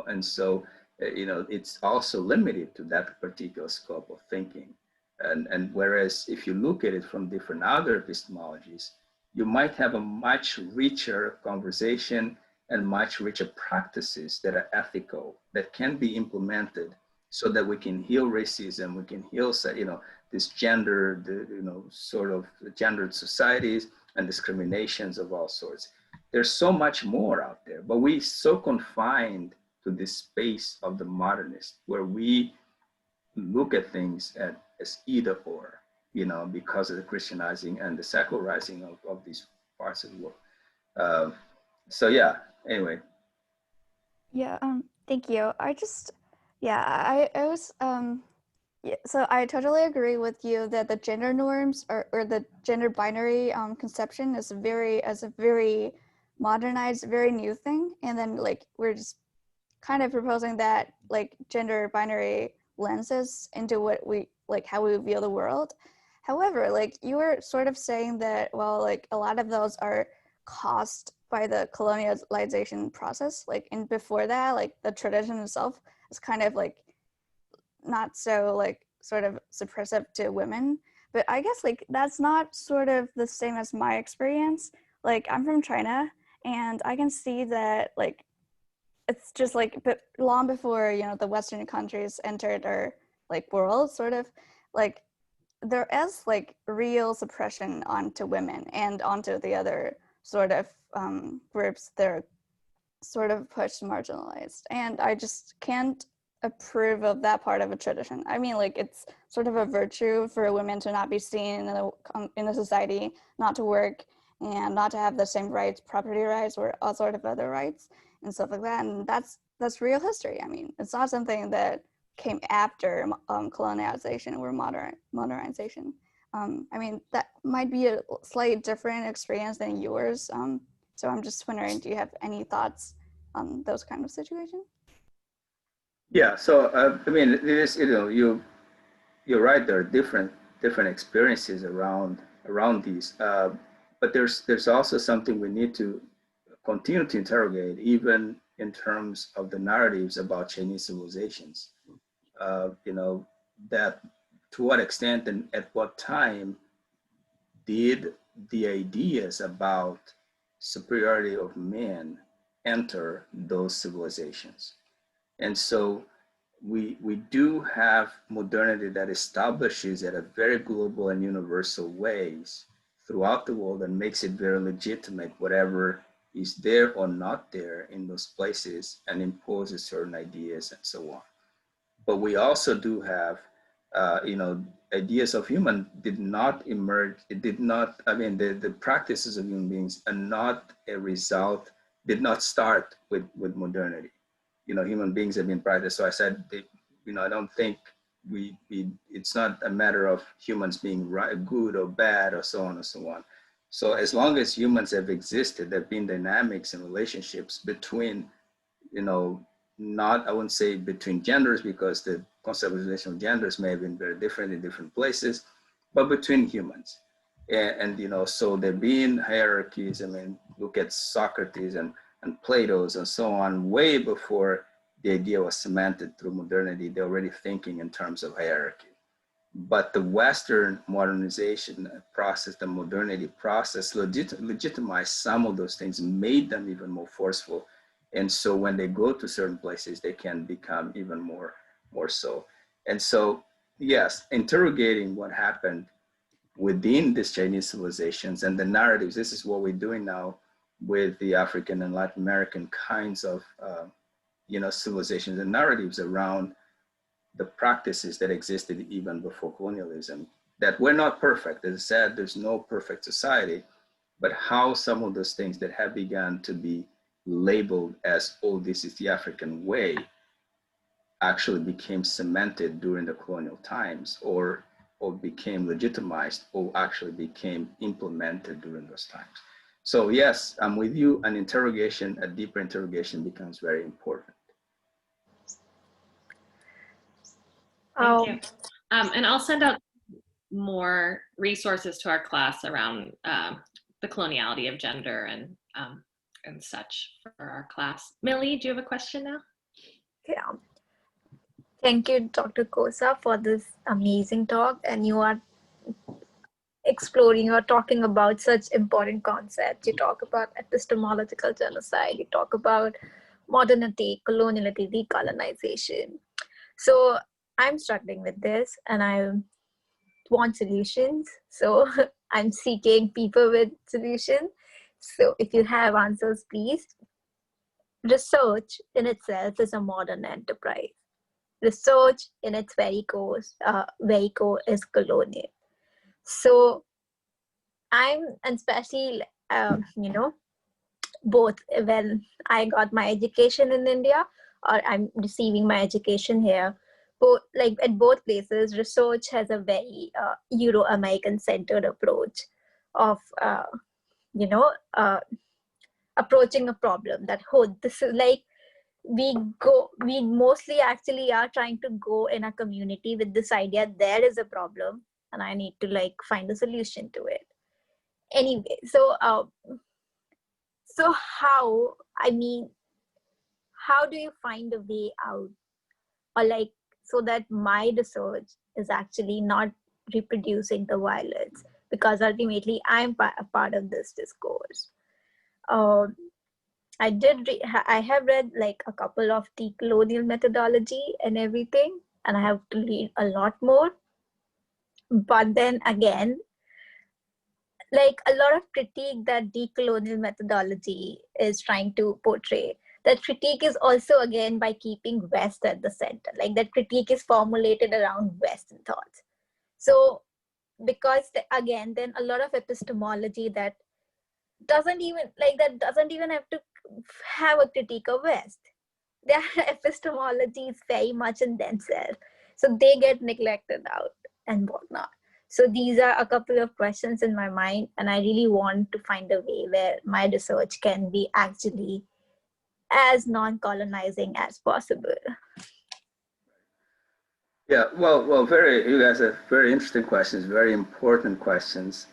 and so, it's also limited to that particular scope of thinking. And whereas if you look at it from different other epistemologies, you might have a much richer conversation and much richer practices that are ethical, that can be implemented so that we can heal racism, we can heal, this gendered, sort of gendered societies and discriminations of all sorts. There's so much more out there, but we so confined to this space of the modernist where we look at things as either or, because of the Christianizing and the secularizing of these parts of the world. So yeah, anyway. Yeah, thank you. I was, yeah, so I totally agree with you that the gender norms or the gender binary conception is a very modernized, very new thing. And then like, we're just kind of proposing that like gender binary lenses into what we, like how we view the world. However, like you were sort of saying that, well, like a lot of those are caused by the colonialization process. Like, and before that, like the tradition itself is kind of like not so like sort of suppressive to women. But I guess like that's not sort of the same as my experience. Like I'm from China, and I can see that like it's just like, but long before, the Western countries entered our like world, sort of like there is like real suppression onto women and onto the other sort of groups that are sort of pushed, marginalized, and I just can't approve of that part of a tradition. I mean, like, it's sort of a virtue for women to not be seen in the society, not to work, and not to have the same rights, property rights, or all sort of other rights and stuff like that. And that's real history. I mean, it's not something that came after colonialization or modernization. I mean, that might be a slightly different experience than yours. So I'm just wondering, do you have any thoughts on those kind of situations? Yeah, so I mean, it is, you're right. There are different experiences around these, but there's also something we need to continue to interrogate, even in terms of the narratives about Chinese civilizations. That to what extent and at what time did the ideas about superiority of men enter those civilizations? And so we do have modernity that establishes at a very global and universal ways throughout the world and makes it very legitimate whatever is there or not there in those places and imposes certain ideas and so on. But we also do have, ideas of human did not emerge. It did not, I mean, the practices of human beings are not a result, did not start with modernity. Human beings have been practiced. So I said, I don't think it's not a matter of humans being right, good or bad or so on and so on. So as long as humans have existed, there have been dynamics and relationships between, not, I wouldn't say between genders, because the conceptualization of genders may have been very different in different places, but between humans. And so there being hierarchies. I mean, look at Socrates and Plato's and so on, way before the idea was cemented through modernity. They're already thinking in terms of hierarchy. But the Western modernization process, the modernity process, legitimized some of those things, made them even more forceful. And so when they go to certain places, they can become even more so. And so, yes, interrogating what happened within these Chinese civilizations and the narratives, this is what we're doing now with the African and Latin American kinds of, civilizations and narratives around the practices that existed even before colonialism, that were not perfect. As I said, there's no perfect society, but how some of those things that have begun to be labeled as, oh, this is the African way, actually became cemented during the colonial times, or became legitimized, or actually became implemented during those times. So yes, I'm with you. An interrogation, a deeper interrogation becomes very important. Thank you. And I'll send out more resources to our class around the coloniality of gender and such for our class. Millie, do you have a question now? Yeah. Thank you, Dr. Kosa, for this amazing talk. And you are exploring or talking about such important concepts. You talk about epistemological genocide. You talk about modernity, coloniality, decolonization. So I'm struggling with this and I want solutions. So I'm seeking people with solutions. So if you have answers, please. Research in itself is a modern enterprise. Research in its very core is colonial. So I'm, and especially, both when I got my education in India or I'm receiving my education here, both, like at both places, research has a very Euro-American centered approach of, approaching a problem that, this is like, we mostly actually are trying to go in a community with this idea, there is a problem and I need to like find a solution to it. Anyway, so how do you find a way out, or like, so that my research is actually not reproducing the violence, because ultimately I'm a part of this discourse. I have read like a couple of the colonial methodology and everything, and I have to read a lot more. But then again, like a lot of critique that decolonial methodology is trying to portray, that critique is also again by keeping West at the center. Like that critique is formulated around Western thoughts. So because again, then a lot of epistemology that doesn't even have to have a critique of West. Their epistemology is very much in themselves. So they get neglected out and whatnot. So these are a couple of questions in my mind, and I really want to find a way where my research can be actually as non-colonizing as possible. Yeah, well, you guys have very interesting questions, very important questions.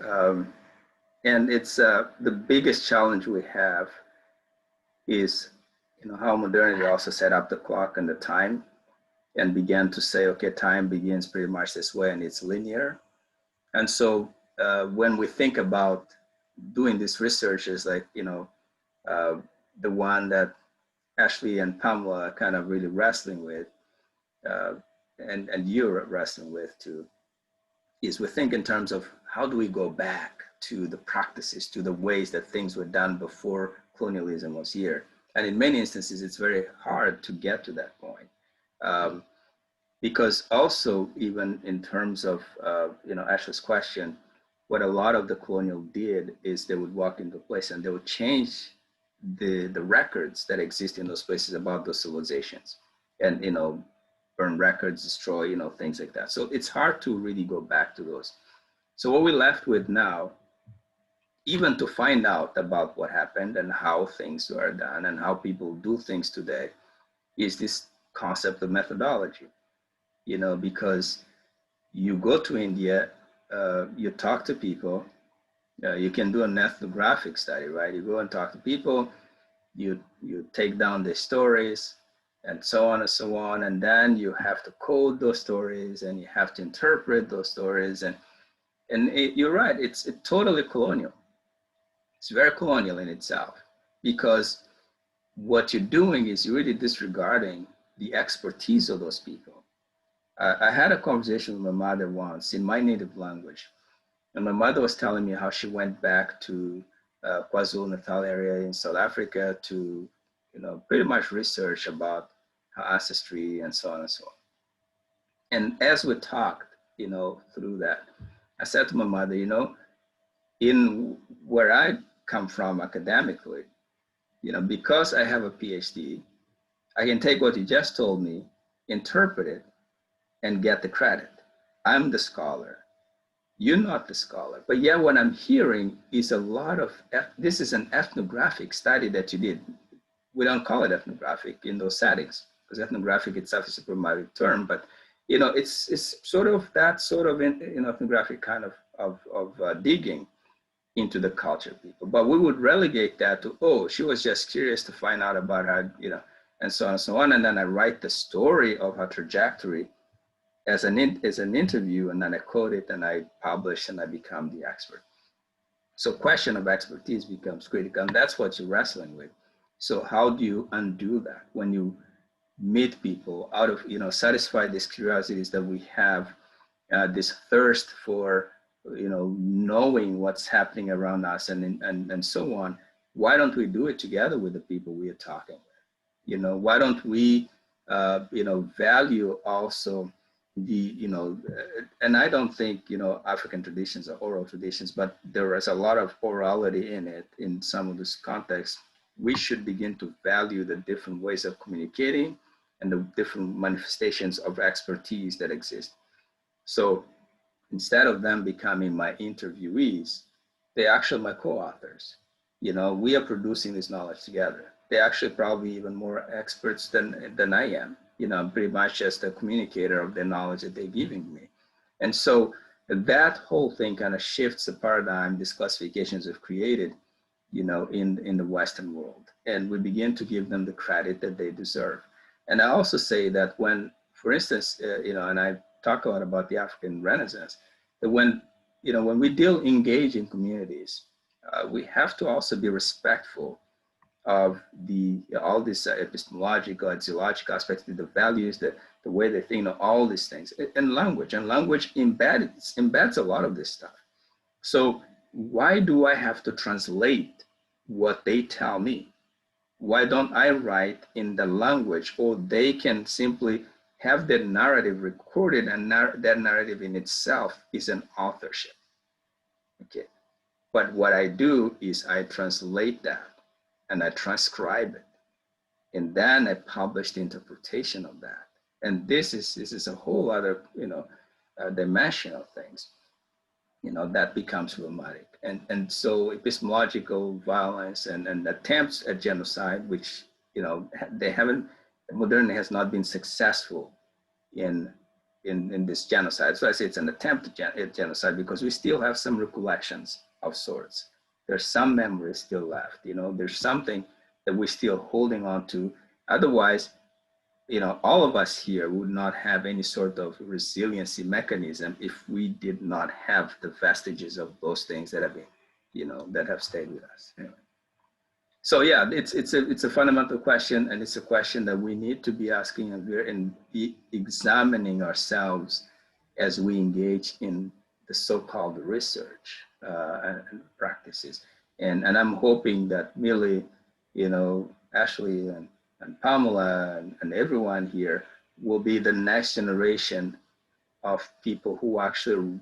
And it's the biggest challenge we have is, how modernity also set up the clock and the time and began to say, okay, time begins pretty much this way and it's linear. And so when we think about doing these researches, like, the one that Ashley and Pamela are kind of really wrestling with, uh, and you're wrestling with too, is we think in terms of how do we go back to the practices, to the ways that things were done before colonialism was here. And in many instances, it's very hard to get to that point. Because also, even in terms of, Ashley's question, what a lot of the colonial did is they would walk into a place and they would change the records that exist in those places about those civilizations, and burn records, destroy, things like that. So it's hard to really go back to those. So what we're left with now, even to find out about what happened and how things are done and how people do things today, is this concept of methodology. Because you go to India, you talk to people, you can do an ethnographic study, right? You go and talk to people, you take down their stories, and so on and so on, and then you have to code those stories and you have to interpret those stories, and you're right, it's totally colonial. It's very colonial in itself, because what you're doing is you're really disregarding the expertise of those people. I had a conversation with my mother once in my native language, and my mother was telling me how she went back to KwaZulu-Natal area in South Africa to, pretty much research about her ancestry and so on and so on. And as we talked, through that, I said to my mother, in where I come from academically, because I have a PhD, I can take what you just told me, interpret it, and get the credit. I'm the scholar. You're not the scholar. But yeah, what I'm hearing is a lot of, this is an ethnographic study that you did. We don't call it ethnographic in those settings, because ethnographic itself is a problematic term, but it's sort of that sort of ethnographic kind of digging into the culture of people. But we would relegate that to, oh, she was just curious to find out about her, and so on and so on. And then I write the story of her trajectory as an interview, and then I quote it and I publish and I become the expert. So question of expertise becomes critical, and that's what you're wrestling with. So how do you undo that when you meet people out of, satisfy these curiosities that we have, this thirst for, knowing what's happening around us and so on. Why don't we do it together with the people we are talking with? Why don't we, value also the, and I don't think, African traditions are oral traditions, but there is a lot of orality in it in some of this context. We should begin to value the different ways of communicating and the different manifestations of expertise that exist. So instead of them becoming my interviewees, they're actually my co-authors. We are producing this knowledge together. They're actually probably even more experts than I am. I'm pretty much just a communicator of the knowledge that they're giving me. And so that whole thing kind of shifts the paradigm these classifications have created, in the Western world. And we begin to give them the credit that they deserve. And I also say that when, for instance, and I talk a lot about the African Renaissance, that when we engage in communities, we have to also be respectful of all these epistemological and zoological aspects, the values, the way they think, all these things, and language embeds a lot of this stuff. So why do I have to translate what they tell me? Why don't I write in the language, or they can simply have their narrative recorded, and that narrative in itself is an authorship. Okay. But what I do is I translate that and I transcribe it, and then I publish the interpretation of that. And this is a whole other dimension of things, that becomes problematic. And so epistemological violence and attempts at genocide, which they haven't, modernity has not been successful in this genocide. So I say it's an attempt at genocide because we still have some recollections of sorts. There's some memory still left. There's something that we're still holding on to. Otherwise, all of us here would not have any sort of resiliency mechanism if we did not have the vestiges of those things that have been, that have stayed with us. Anyway. So yeah, it's a fundamental question, and it's a question that we need to be asking, and be examining ourselves as we engage in the so-called research and practices. And I'm hoping that Millie, Ashley and Pamela and everyone here will be the next generation of people who actually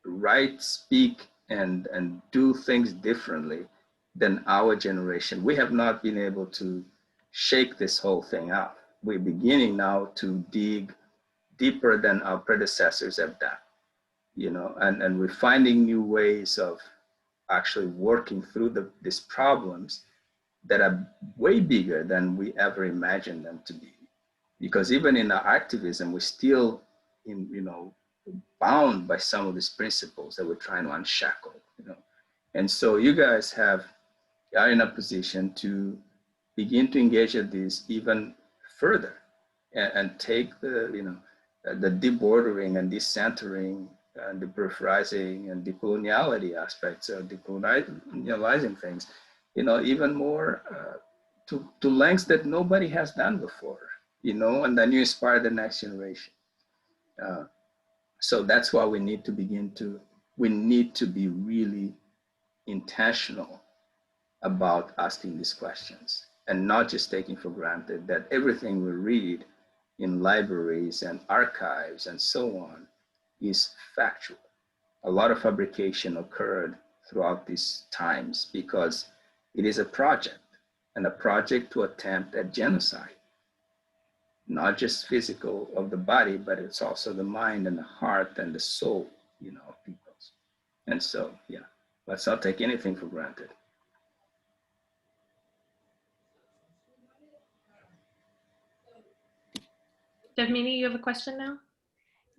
write, speak, and do things differently than our generation. We have not been able to shake this whole thing out. We're beginning now to dig deeper than our predecessors have done, and we're finding new ways of actually working through these problems that are way bigger than we ever imagined them to be. Because even in our activism, we're still bound by some of these principles that we're trying to unshackle, And so you guys are in a position to begin to engage at this even further, and take the debordering and decentering and deperipherizing and decoloniality aspects of decolonializing things, even more to lengths that nobody has done before, and then you inspire the next generation. So that's why we need to be really intentional about asking these questions, and not just taking for granted that everything we read in libraries and archives and so on is factual. A lot of fabrication occurred throughout these times because it is a project, and a project to attempt at genocide, not just physical of the body, but it's also the mind and the heart and the soul, of peoples. And so, yeah, let's not take anything for granted. Devmini, you have a question now?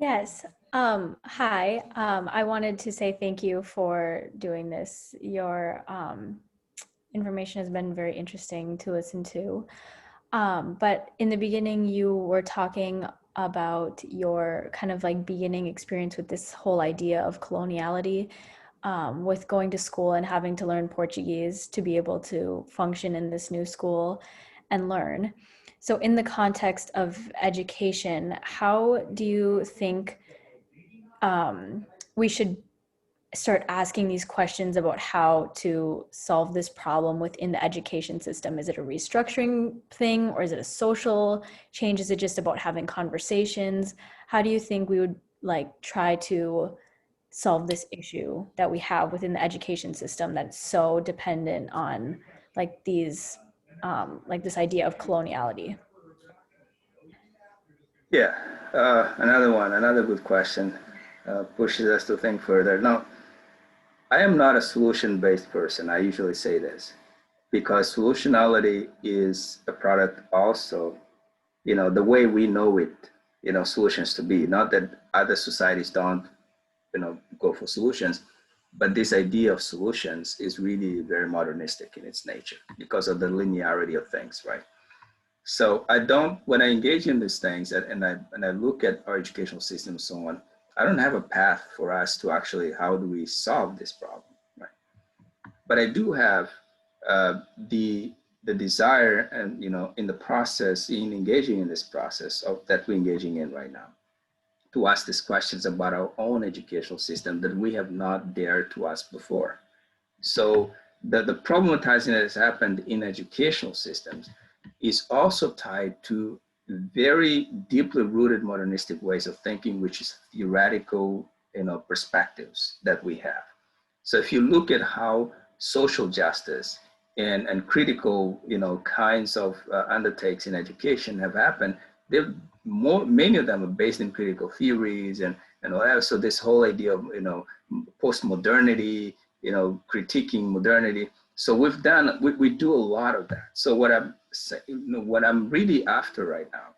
Yes. Hi. I wanted to say thank you for doing this. Your information has been very interesting to listen to. But in the beginning, you were talking about your kind of like beginning experience with this whole idea of coloniality, with going to school and having to learn Portuguese to be able to function in this new school and learn. So in the context of education, how do you think we should start asking these questions about how to solve this problem within the education system? Is it a restructuring thing, or is it a social change? Is it just about having conversations? How do you think we would try to solve this issue that we have within the education system that's so dependent on these this idea of coloniality? Yeah, another good question, pushes us to think further. Now, I am not a solution-based person. I usually say this because solutionality is a product also, the way we know it, solutions to be. Not that other societies don't, go for solutions, but this idea of solutions is really very modernistic in its nature because of the linearity of things, right? So when I engage in these things and I look at our educational system and so on, I don't have a path for us to actually, how do we solve this problem, right? But I do have the the desire and, in the process, in engaging in this process that we're engaging in right now, to ask these questions about our own educational system that we have not dared to ask before. So the problematizing that has happened in educational systems is also tied to very deeply rooted modernistic ways of thinking, which is theoretical, perspectives that we have. So if you look at how social justice and critical, kinds of undertakes in education have happened, many of them are based in critical theories and whatever. So this whole idea of, post-modernity, critiquing modernity. So we do a lot of that. So what I'm really after right now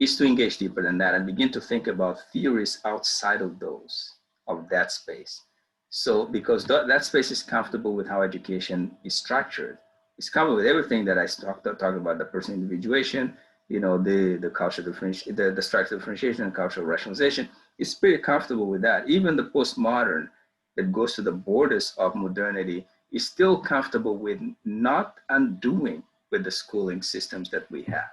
is to engage deeper than that and begin to think about theories outside of that space. So because that space is comfortable with how education is structured, it's comfortable with everything that I talked about, the person individuation, the cultural differentiation, the structural differentiation and cultural rationalization. It's pretty comfortable with that. Even the postmodern that goes to the borders of modernity is still comfortable with not undoing with the schooling systems that we have.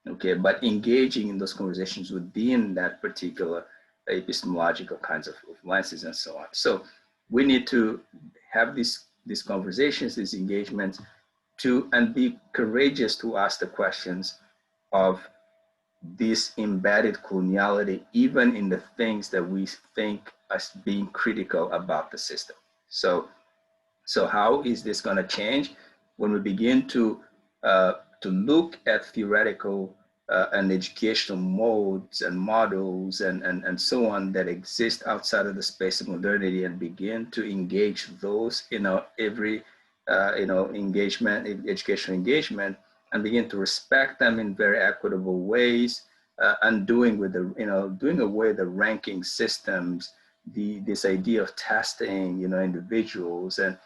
Okay, but engaging in those conversations within that particular epistemological kinds of lenses and so on. So we need to have these conversations, these engagements, and be courageous to ask the questions of this embedded coloniality, even in the things that we think as being critical about the system. So how is this going to change when we begin to look at theoretical and educational modes and models and so on that exist outside of the space of modernity and begin to engage those in every educational engagement, and begin to respect them in very equitable ways, and doing away the ranking systems, this idea of testing individuals and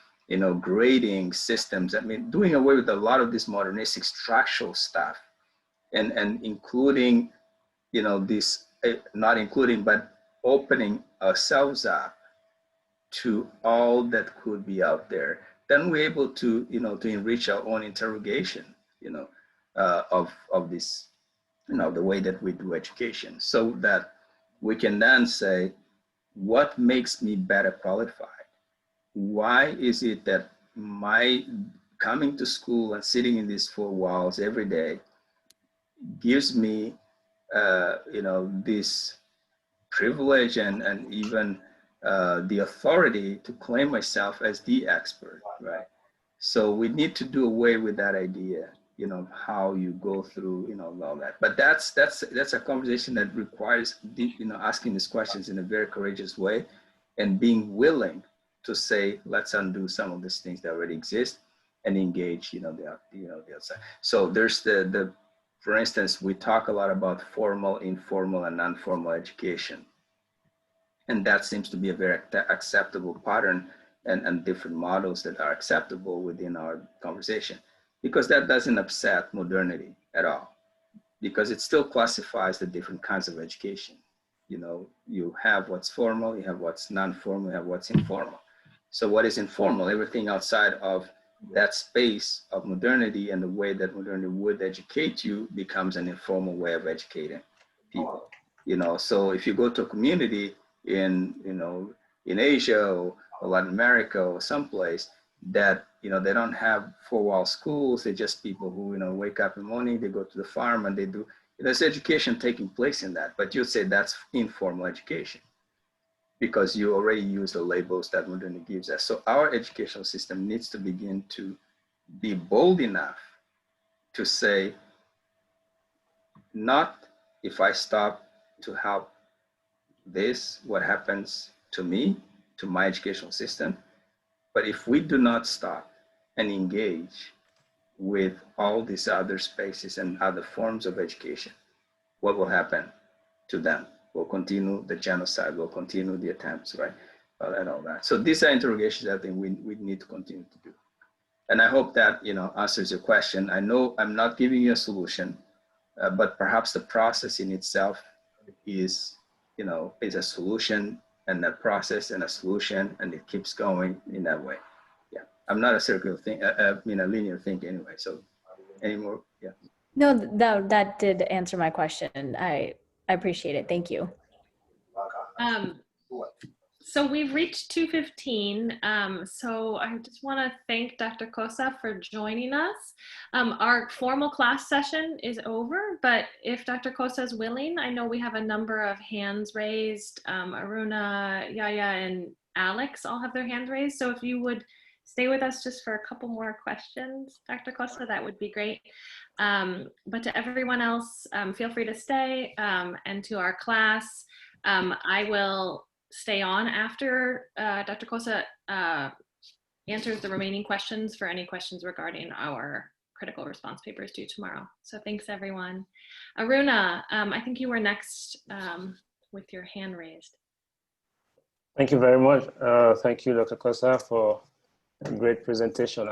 grading systems. I mean, doing away with a lot of this modernistic structural stuff, and including, this, not including, but opening ourselves up to all that could be out there. Then we're able to, to enrich our own interrogation, of this, the way that we do education, so that we can then say, what makes me better qualified? Why is it that my coming to school and sitting in these four walls every day gives me, this privilege and even the authority to claim myself as the expert, right? So we need to do away with that idea, how you go through, all that. But that's a conversation that requires deep, asking these questions in a very courageous way, and being willing to say, let's undo some of these things that already exist and engage, the outside. So there's for instance, we talk a lot about formal, informal, and non-formal education. And that seems to be a very acceptable pattern and different models that are acceptable within our conversation, because that doesn't upset modernity at all, because it still classifies the different kinds of education. You have what's formal, you have what's non-formal, you have what's informal. So what is informal? Everything outside of that space of modernity and the way that modernity would educate you becomes an informal way of educating people. So if you go to a community in Asia or Latin America or someplace that they don't have four-wall schools, they're just people who wake up in the morning, they go to the farm and they do, there's education taking place in that, but you'd say that's informal education, because you already use the labels that modernity gives us. So our educational system needs to begin to be bold enough to say, not if I stop to help this, what happens to me, to my educational system, but if we do not stop and engage with all these other spaces and other forms of education, what will happen to them? We'll continue the genocide, we'll continue the attempts, right? And all that. So these are interrogations I think we need to continue to do. And I hope that answers your question. I know I'm not giving you a solution, but perhaps the process in itself is a solution, and a process and a solution, and it keeps going in that way. Yeah, I'm not a circular thing, a linear thing anyway. So Any more? Yeah. No, that did answer my question. I appreciate it. Thank you. Um, so we've reached 2:15. So I just want to thank Dr. Kosa for joining us. Our formal class session is over, but if Dr. Kosa is willing, I know we have a number of hands raised. Aruna, Yaya, and Alex all have their hands raised. So if you would stay with us just for a couple more questions, Dr. Kosa, that would be great. But to everyone else, feel free to stay, and to our class, I will stay on after Dr. Kosa answers the remaining questions for any questions regarding our critical response papers due tomorrow. So thanks, everyone. Aruna, I think you were next with your hand raised. Thank you very much. Thank you, Dr. Kosa, for a great presentation.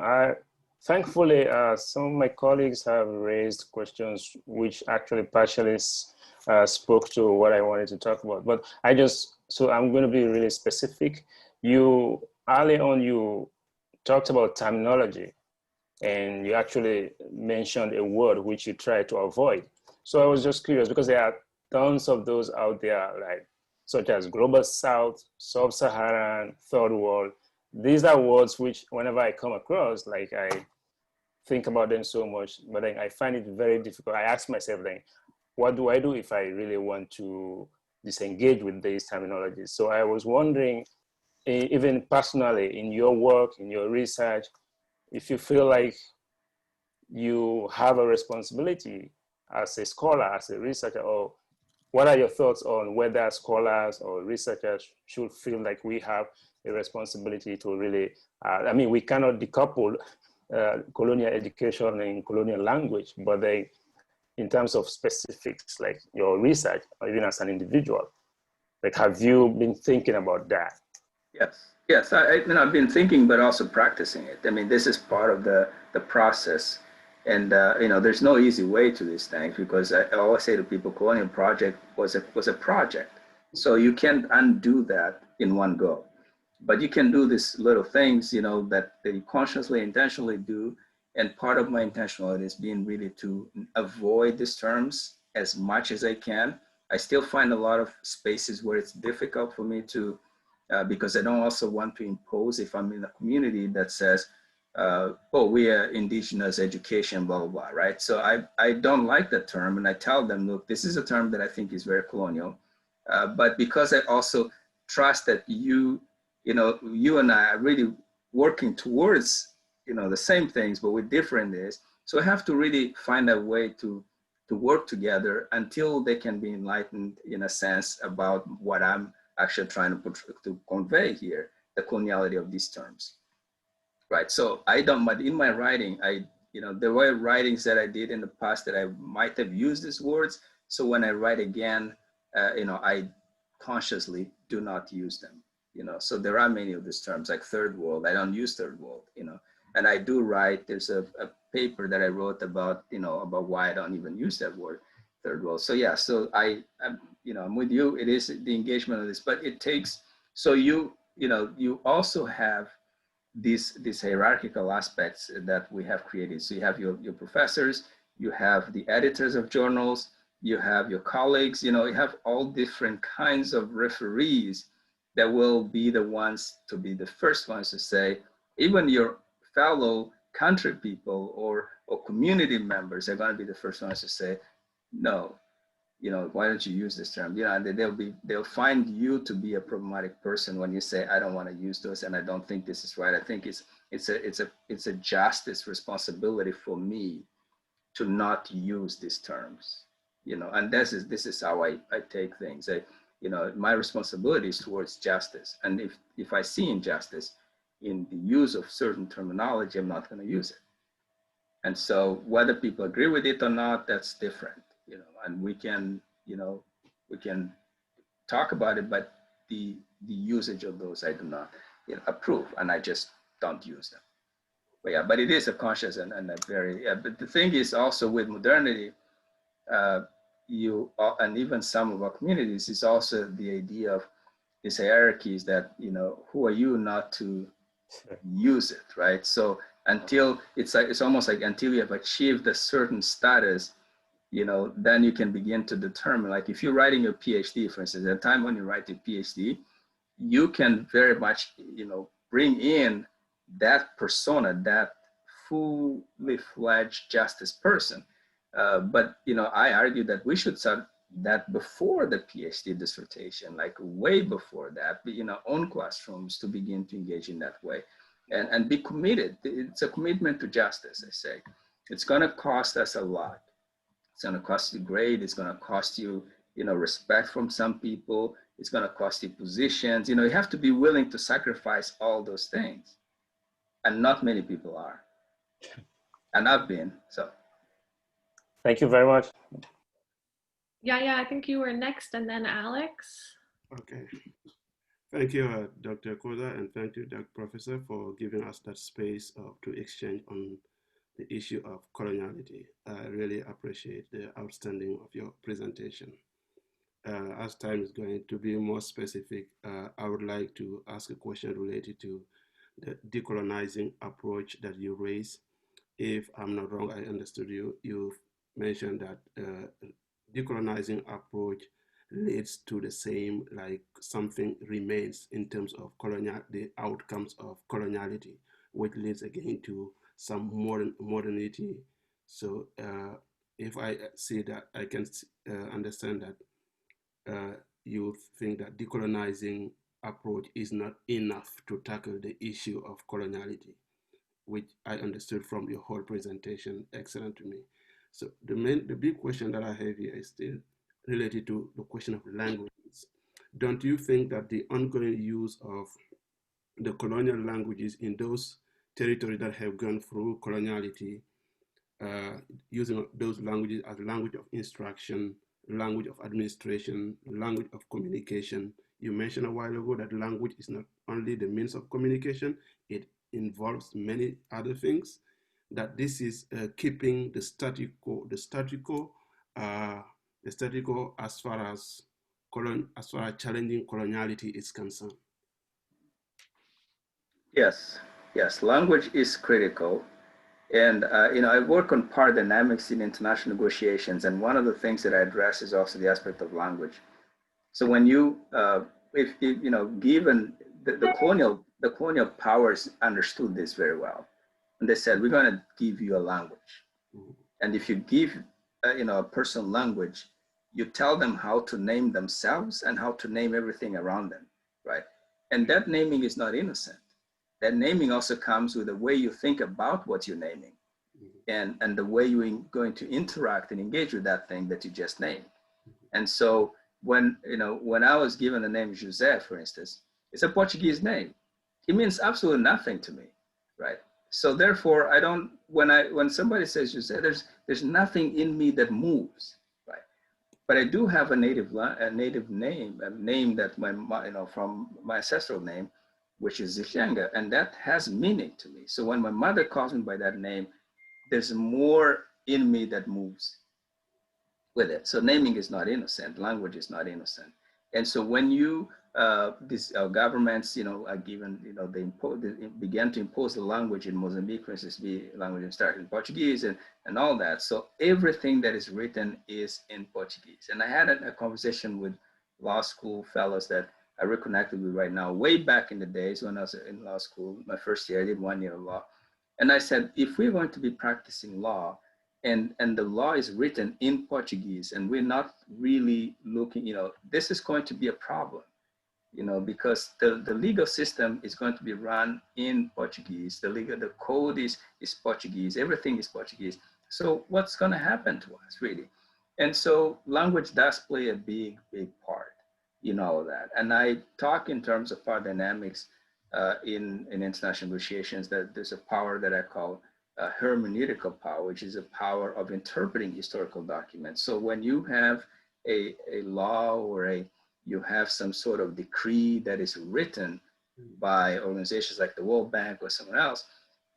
Thankfully, some of my colleagues have raised questions which actually partially spoke to what I wanted to talk about. But so I'm going to be really specific. Early on, you talked about terminology, and you actually mentioned a word which you try to avoid. So I was just curious because there are tons of those out there, like such as Global South, Sub-Saharan, Third World. These are words which whenever I come across, like I think about them so much, but then I find it very difficult. I ask myself then, what do I do if I really want to disengage with these terminologies? So I was wondering, even personally in your work, in your research, if you feel like you have a responsibility as a scholar, as a researcher, or what are your thoughts on whether scholars or researchers should feel like we have a responsibility to really, I mean, we cannot decouple colonial education and colonial language, but in terms of specifics, like your research, or even as an individual, like, have you been thinking about that? Yes. I've been thinking, but also practicing it. I mean, this is part of the process, and there's no easy way to these things because I always say to people, Colonial Project was a project, so you can't undo that in one go, but you can do these little things, that you consciously, intentionally do. And part of my intentionality is being really to avoid these terms as much as I can. I still find a lot of spaces where it's difficult for me to. Because I don't also want to impose if I'm in a community that says, we are indigenous education, blah, blah, blah, right? So I don't like that term, and I tell them, look, this is a term that I think is very colonial, but because I also trust that you and I are really working towards, the same things, but with different ways. So I have to really find a way to work together until they can be enlightened, in a sense, about what I'm actually trying to convey here, the coloniality of these terms, right? So but in my writing, there were writings that I did in the past that I might have used these words. So when I write again, I consciously do not use them, so there are many of these terms like third world. I don't use third world, and I do write, there's a paper that I wrote about, about why I don't even use that word, third world. So yeah, so I'm with you. It is the engagement of this, but it takes, so you also have these hierarchical aspects that we have created. So you have your professors, you have the editors of journals, you have your colleagues, you have all different kinds of referees that will be the ones to be the first ones to say, even your fellow country people or community members are going to be the first ones to say, no, why don't you use this term? And they'll find you to be a problematic person when you say, I don't want to use those, and I don't think this is right. I think it's a justice responsibility for me to not use these terms, and this is how I take things. My responsibility is towards justice, and if I see injustice in the use of certain terminology, I'm not going to use it. And so whether people agree with it or not, that's different, and we can talk about it, but the usage of those I do not approve, and I just don't use them. But yeah, but it is a conscious and a very, but the thing is also with modernity, and even some of our communities, is also the idea of these hierarchies that, who are you not to use it, right? So Until it's almost like until you have achieved a certain status, then you can begin to determine, like if you're writing your PhD, for instance, at the time when you write your PhD, you can very much, bring in that persona, that fully fledged justice person. But, I argue that we should start that before the PhD dissertation, like way before that, in our own classrooms to begin to engage in that way and be committed. It's a commitment to justice, I say. It's going to cost us a lot. It's going to cost you grade. It's going to cost you, respect from some people. It's going to cost you positions. You have to be willing to sacrifice all those things. And not many people are. And I've been, so. Thank you very much. Yeah, I think you were next, and then Alex. Okay. Thank you, Dr. Koza, and thank you, Dr. Professor, for giving us that space to exchange on the issue of coloniality. I really appreciate the outstanding of your presentation. As time is going to be more specific, I would like to ask a question related to the decolonizing approach that you raised. If I'm not wrong, I understood you mentioned that decolonizing approach leads to the same, like something remains in terms of the outcomes of coloniality, which leads again to some modernity. So if I see that, I can understand that you think that decolonizing approach is not enough to tackle the issue of coloniality, which I understood from your whole presentation. Excellent to me. So the big question that I have here is still related to the question of languages. Don't you think that the ongoing use of the colonial languages in those territories that have gone through coloniality, using those languages as language of instruction, language of administration, language of communication? You mentioned a while ago that language is not only the means of communication, it involves many other things, that this is keeping the status quo as far as challenging coloniality is concerned. Yes, language is critical. And, I work on power dynamics in international negotiations. And one of the things that I address is also the aspect of language. So when you, given the colonial powers understood this very well. And they said, we're going to give you a language. Mm-hmm. And if you give, a person language, you tell them how to name themselves and how to name everything around them, right? And that naming is not innocent. That naming also comes with the way you think about what you're naming, and the way you're going to interact and engage with that thing that you just named. And so when I was given the name José, for instance, it's a Portuguese name. It means absolutely nothing to me, right? So therefore, when somebody says José, there's nothing in me that moves, right? But I do have a native name, a name that from my ancestral name, which is Zichenga, and that has meaning to me. So when my mother calls me by that name, there's more in me that moves with it. So naming is not innocent, language is not innocent. And so when these governments, are given, they began to impose the language in Mozambique, for instance, the language started in Portuguese and all that. So everything that is written is in Portuguese. And I had a conversation with law school fellows that I reconnected with right now, way back in the days when I was in law school. My first year, I did 1 year of law. And I said, if we're going to be practicing law, and the law is written in Portuguese, and we're not really looking, this is going to be a problem, because the legal system is going to be run in Portuguese. The code is Portuguese, everything is Portuguese. So what's going to happen to us, really? And so language does play a big, big part in all of that. And I talk in terms of power dynamics in international negotiations, that there's a power that I call hermeneutical power, which is a power of interpreting historical documents. So when you have a law or you have some sort of decree that is written by organizations like the World Bank or someone else,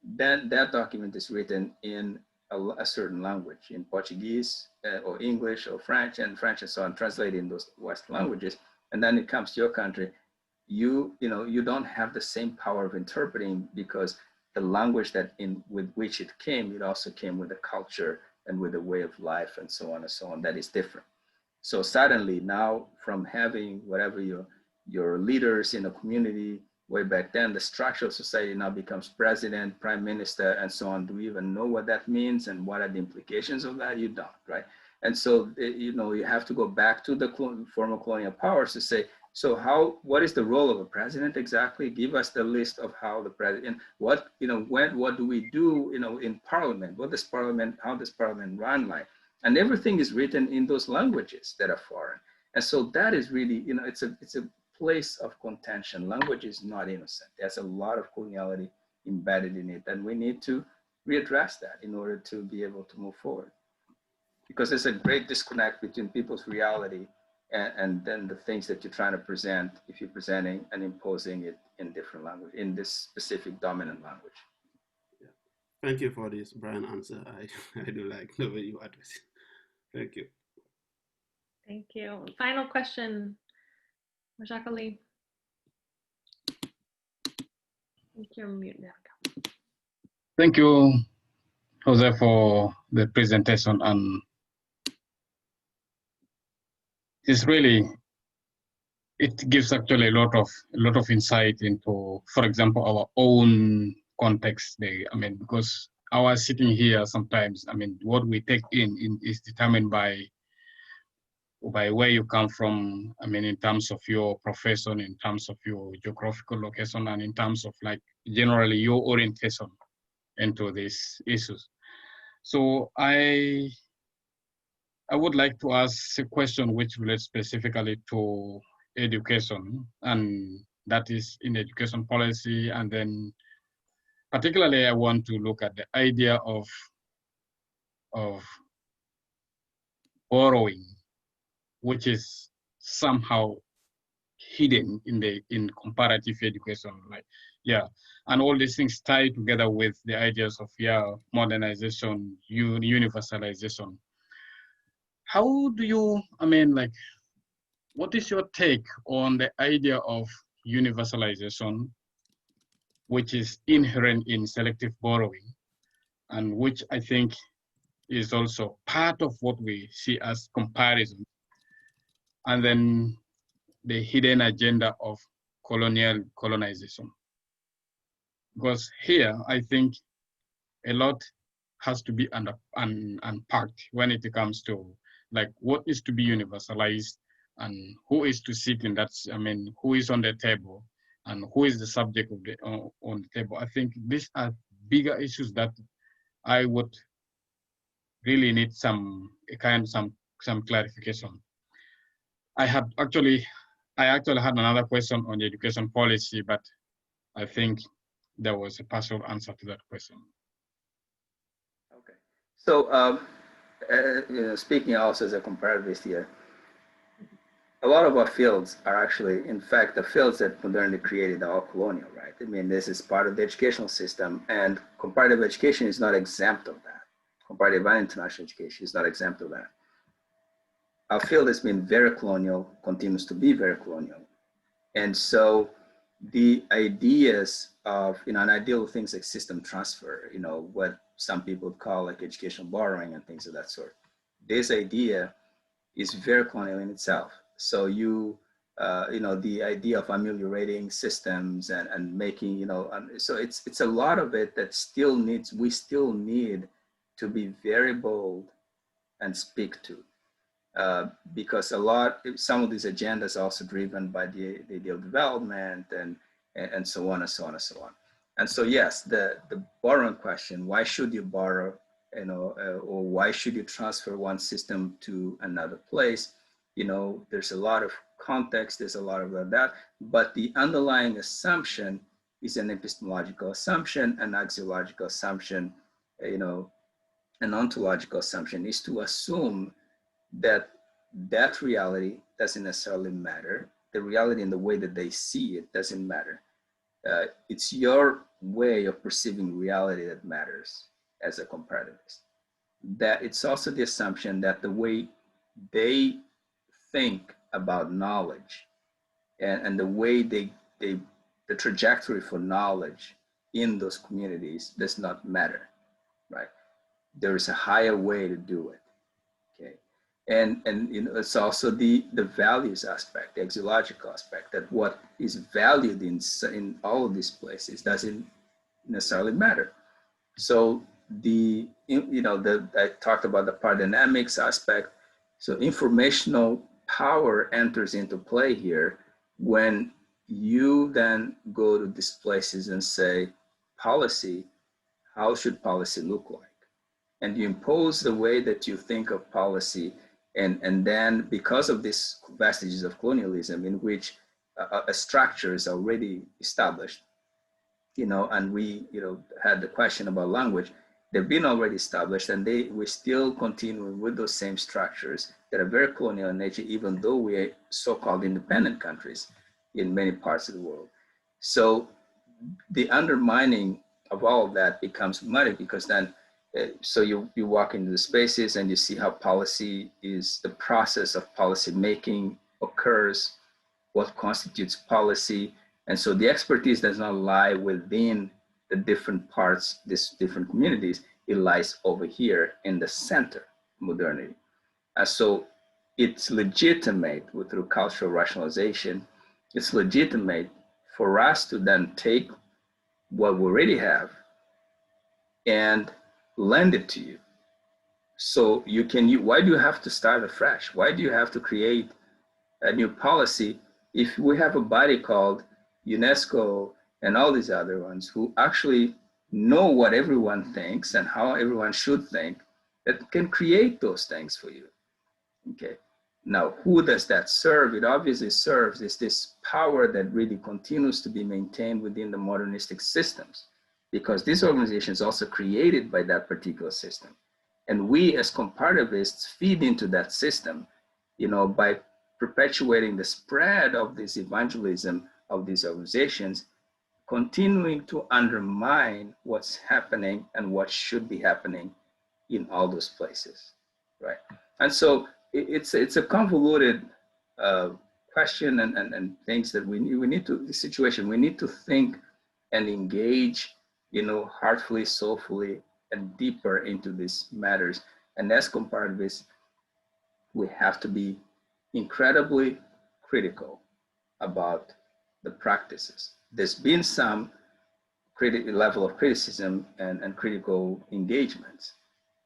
then that document is written in a certain language, in Portuguese or English or French and so on, translated in those Western languages. And then it comes to your country, you don't have the same power of interpreting, because the language that with which it came, it also came with a culture and with a way of life and so on and so on that is different. So suddenly now, from having whatever your leaders in a community way back then, the structure of society now becomes president, prime minister, and so on. Do we even know what that means and what are the implications of that? You don't, right? And so, you know, you have to go back to the former colonial powers to say, so what is the role of a president exactly? Give us the list of how the president, what do we do, you know, in parliament? How does parliament run like? And everything is written in those languages that are foreign. And so that is really, you know, it's a place of contention. Language is not innocent. There's a lot of coloniality embedded in it, and we need to readdress that in order to be able to move forward. Because there's a great disconnect between people's reality and then the things that you're trying to present if you're presenting and imposing it in different language, in this specific dominant language. Yeah. Thank you for this, Brian, answer. I do like the way you address it. Thank you. Thank you. Final question, Jacqueline. I think you're mute now. Thank you, Jose, for the presentation, and it gives actually a lot of insight into, for example, our own context. Because our sitting here sometimes, what we take in is determined by where you come from. In terms of your profession, in terms of your geographical location, and in terms of like generally your orientation into these issues. So I would like to ask a question which relates specifically to education, and that is in education policy. And then particularly I want to look at the idea of borrowing, which is somehow hidden in comparative education, and all these things tie together with the ideas of modernization, universalization. How do you, what is your take on the idea of universalization, which is inherent in selective borrowing, and which I think is also part of what we see as comparison, and then the hidden agenda of colonization? Because here, I think a lot has to be unpacked when it comes to like what is to be universalized and who is to sit in that, who is on the table and who is the subject of the on the table. I think these are bigger issues that I would really need some clarification. I actually had another question on the education policy, but I think there was a partial answer to that question. Okay. So speaking also as a comparativist here, a lot of our fields are actually, in fact, the fields that modernity created are all colonial, right? This is part of the educational system, and comparative education is not exempt of that. Comparative and international education is not exempt of that. Our field has been very colonial, continues to be very colonial. And so the ideas of, an ideal things like system transfer, what some people would call like educational borrowing and things of that sort. This idea is very colonial in itself. So the idea of ameliorating systems and making, so it's a lot of it that we still need to be very bold and speak to. Because some of these agendas are also driven by the idea of development and so on and so on and so on. And so yes, the borrowing question, why should you borrow, or why should you transfer one system to another place? There's a lot of context, there's a lot of that, but the underlying assumption is an epistemological assumption, an axiological assumption, an ontological assumption is to assume that reality doesn't necessarily matter. The reality in the way that they see it doesn't matter. It's your way of perceiving reality that matters as a comparativist. That it's also the assumption that the way they think about knowledge and the way the trajectory for knowledge in those communities does not matter, right? There is a higher way to do it, okay? And you know, it's also the values aspect, the exological aspect, that what is valued in all of these places doesn't necessarily matter. So I talked about the power dynamics aspect. So informational power enters into play here when you then go to these places and say, policy, how should policy look like? And you impose the way that you think of policy. And then because of these vestiges of colonialism in which a structure is already established, and we, had the question about language, they've been already established, and we're still continuing with those same structures that are very colonial in nature, even though we're so-called independent countries in many parts of the world. So the undermining of all of that becomes muddy, because then, so you walk into the spaces and you see how policy is, the process of policy making occurs, what constitutes policy. And so the expertise does not lie within the different parts, these different communities. It lies over here in the center, modernity. And so it's legitimate through cultural rationalization. It's legitimate for us to then take what we already have and lend it to you. So you can, why do you have to start afresh? Why do you have to create a new policy if we have a body called UNESCO and all these other ones who actually know what everyone thinks and how everyone should think, that can create those things for you? Okay. Now, who does that serve? It obviously serves is this power that really continues to be maintained within the modernistic systems, because these organizations also created by that particular system. And we as comparativists feed into that system, by perpetuating the spread of this evangelism of these organizations, continuing to undermine what's happening and what should be happening in all those places, right? And so it's a convoluted question and things that we need to, the situation, we need to think and engage, heartfully, soulfully, and deeper into these matters. And as comparativists, we have to be incredibly critical about the practices. There's been some level of criticism and critical engagements,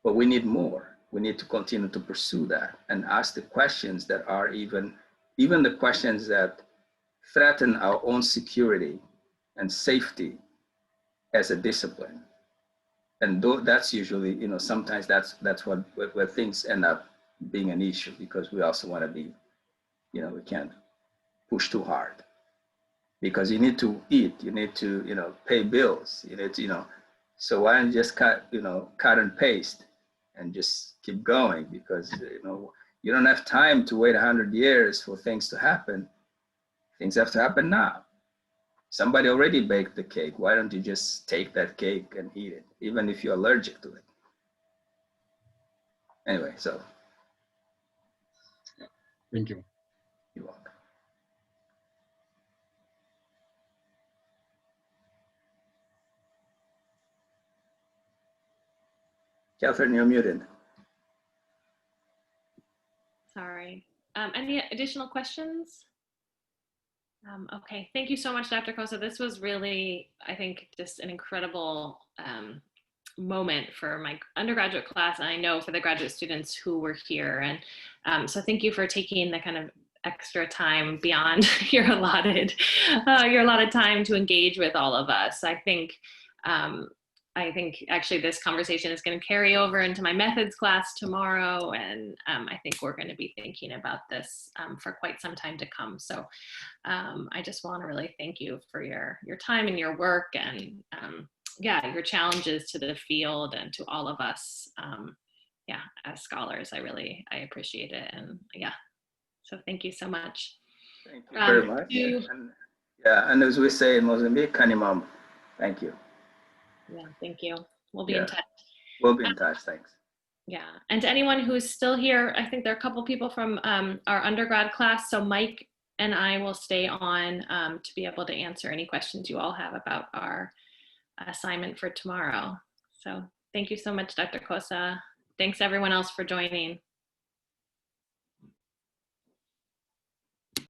but we need more. We need to continue to pursue that and ask the questions that are even the questions that threaten our own security and safety as a discipline. And that's usually, sometimes that's where things end up being an issue, because we also want to be, we can't push too hard, because you need to eat, you need to, pay bills, you need to, so why don't you just cut and paste and just keep going, because, you don't have time to wait 100 years for things to happen. Things have to happen now. Somebody already baked the cake. Why don't you just take that cake and eat it, even if you're allergic to it? Anyway, so. Thank you. You're welcome. Catherine, you're muted. Sorry. Any additional questions? Okay, thank you so much, Dr. Kosa. This was really, I think, just an incredible moment for my undergraduate class, and I know for the graduate students who were here. And so thank you for taking the kind of extra time beyond your allotted time to engage with all of us. I think actually this conversation is going to carry over into my methods class tomorrow, and I think we're going to be thinking about this for quite some time to come. So I just want to really thank you for your time and your work, and your challenges to the field and to all of us. As scholars, I appreciate it, and so thank you so much. Thank you very much. And as we say in Mozambique, kanimam. Thank you. Yeah, thank you. We'll be in touch. We'll be in touch. Thanks. Yeah, and to anyone who's still here, I think there are a couple people from our undergrad class. So Mike and I will stay on to be able to answer any questions you all have about our assignment for tomorrow. So thank you so much, Dr. Kosa. Thanks everyone else for joining.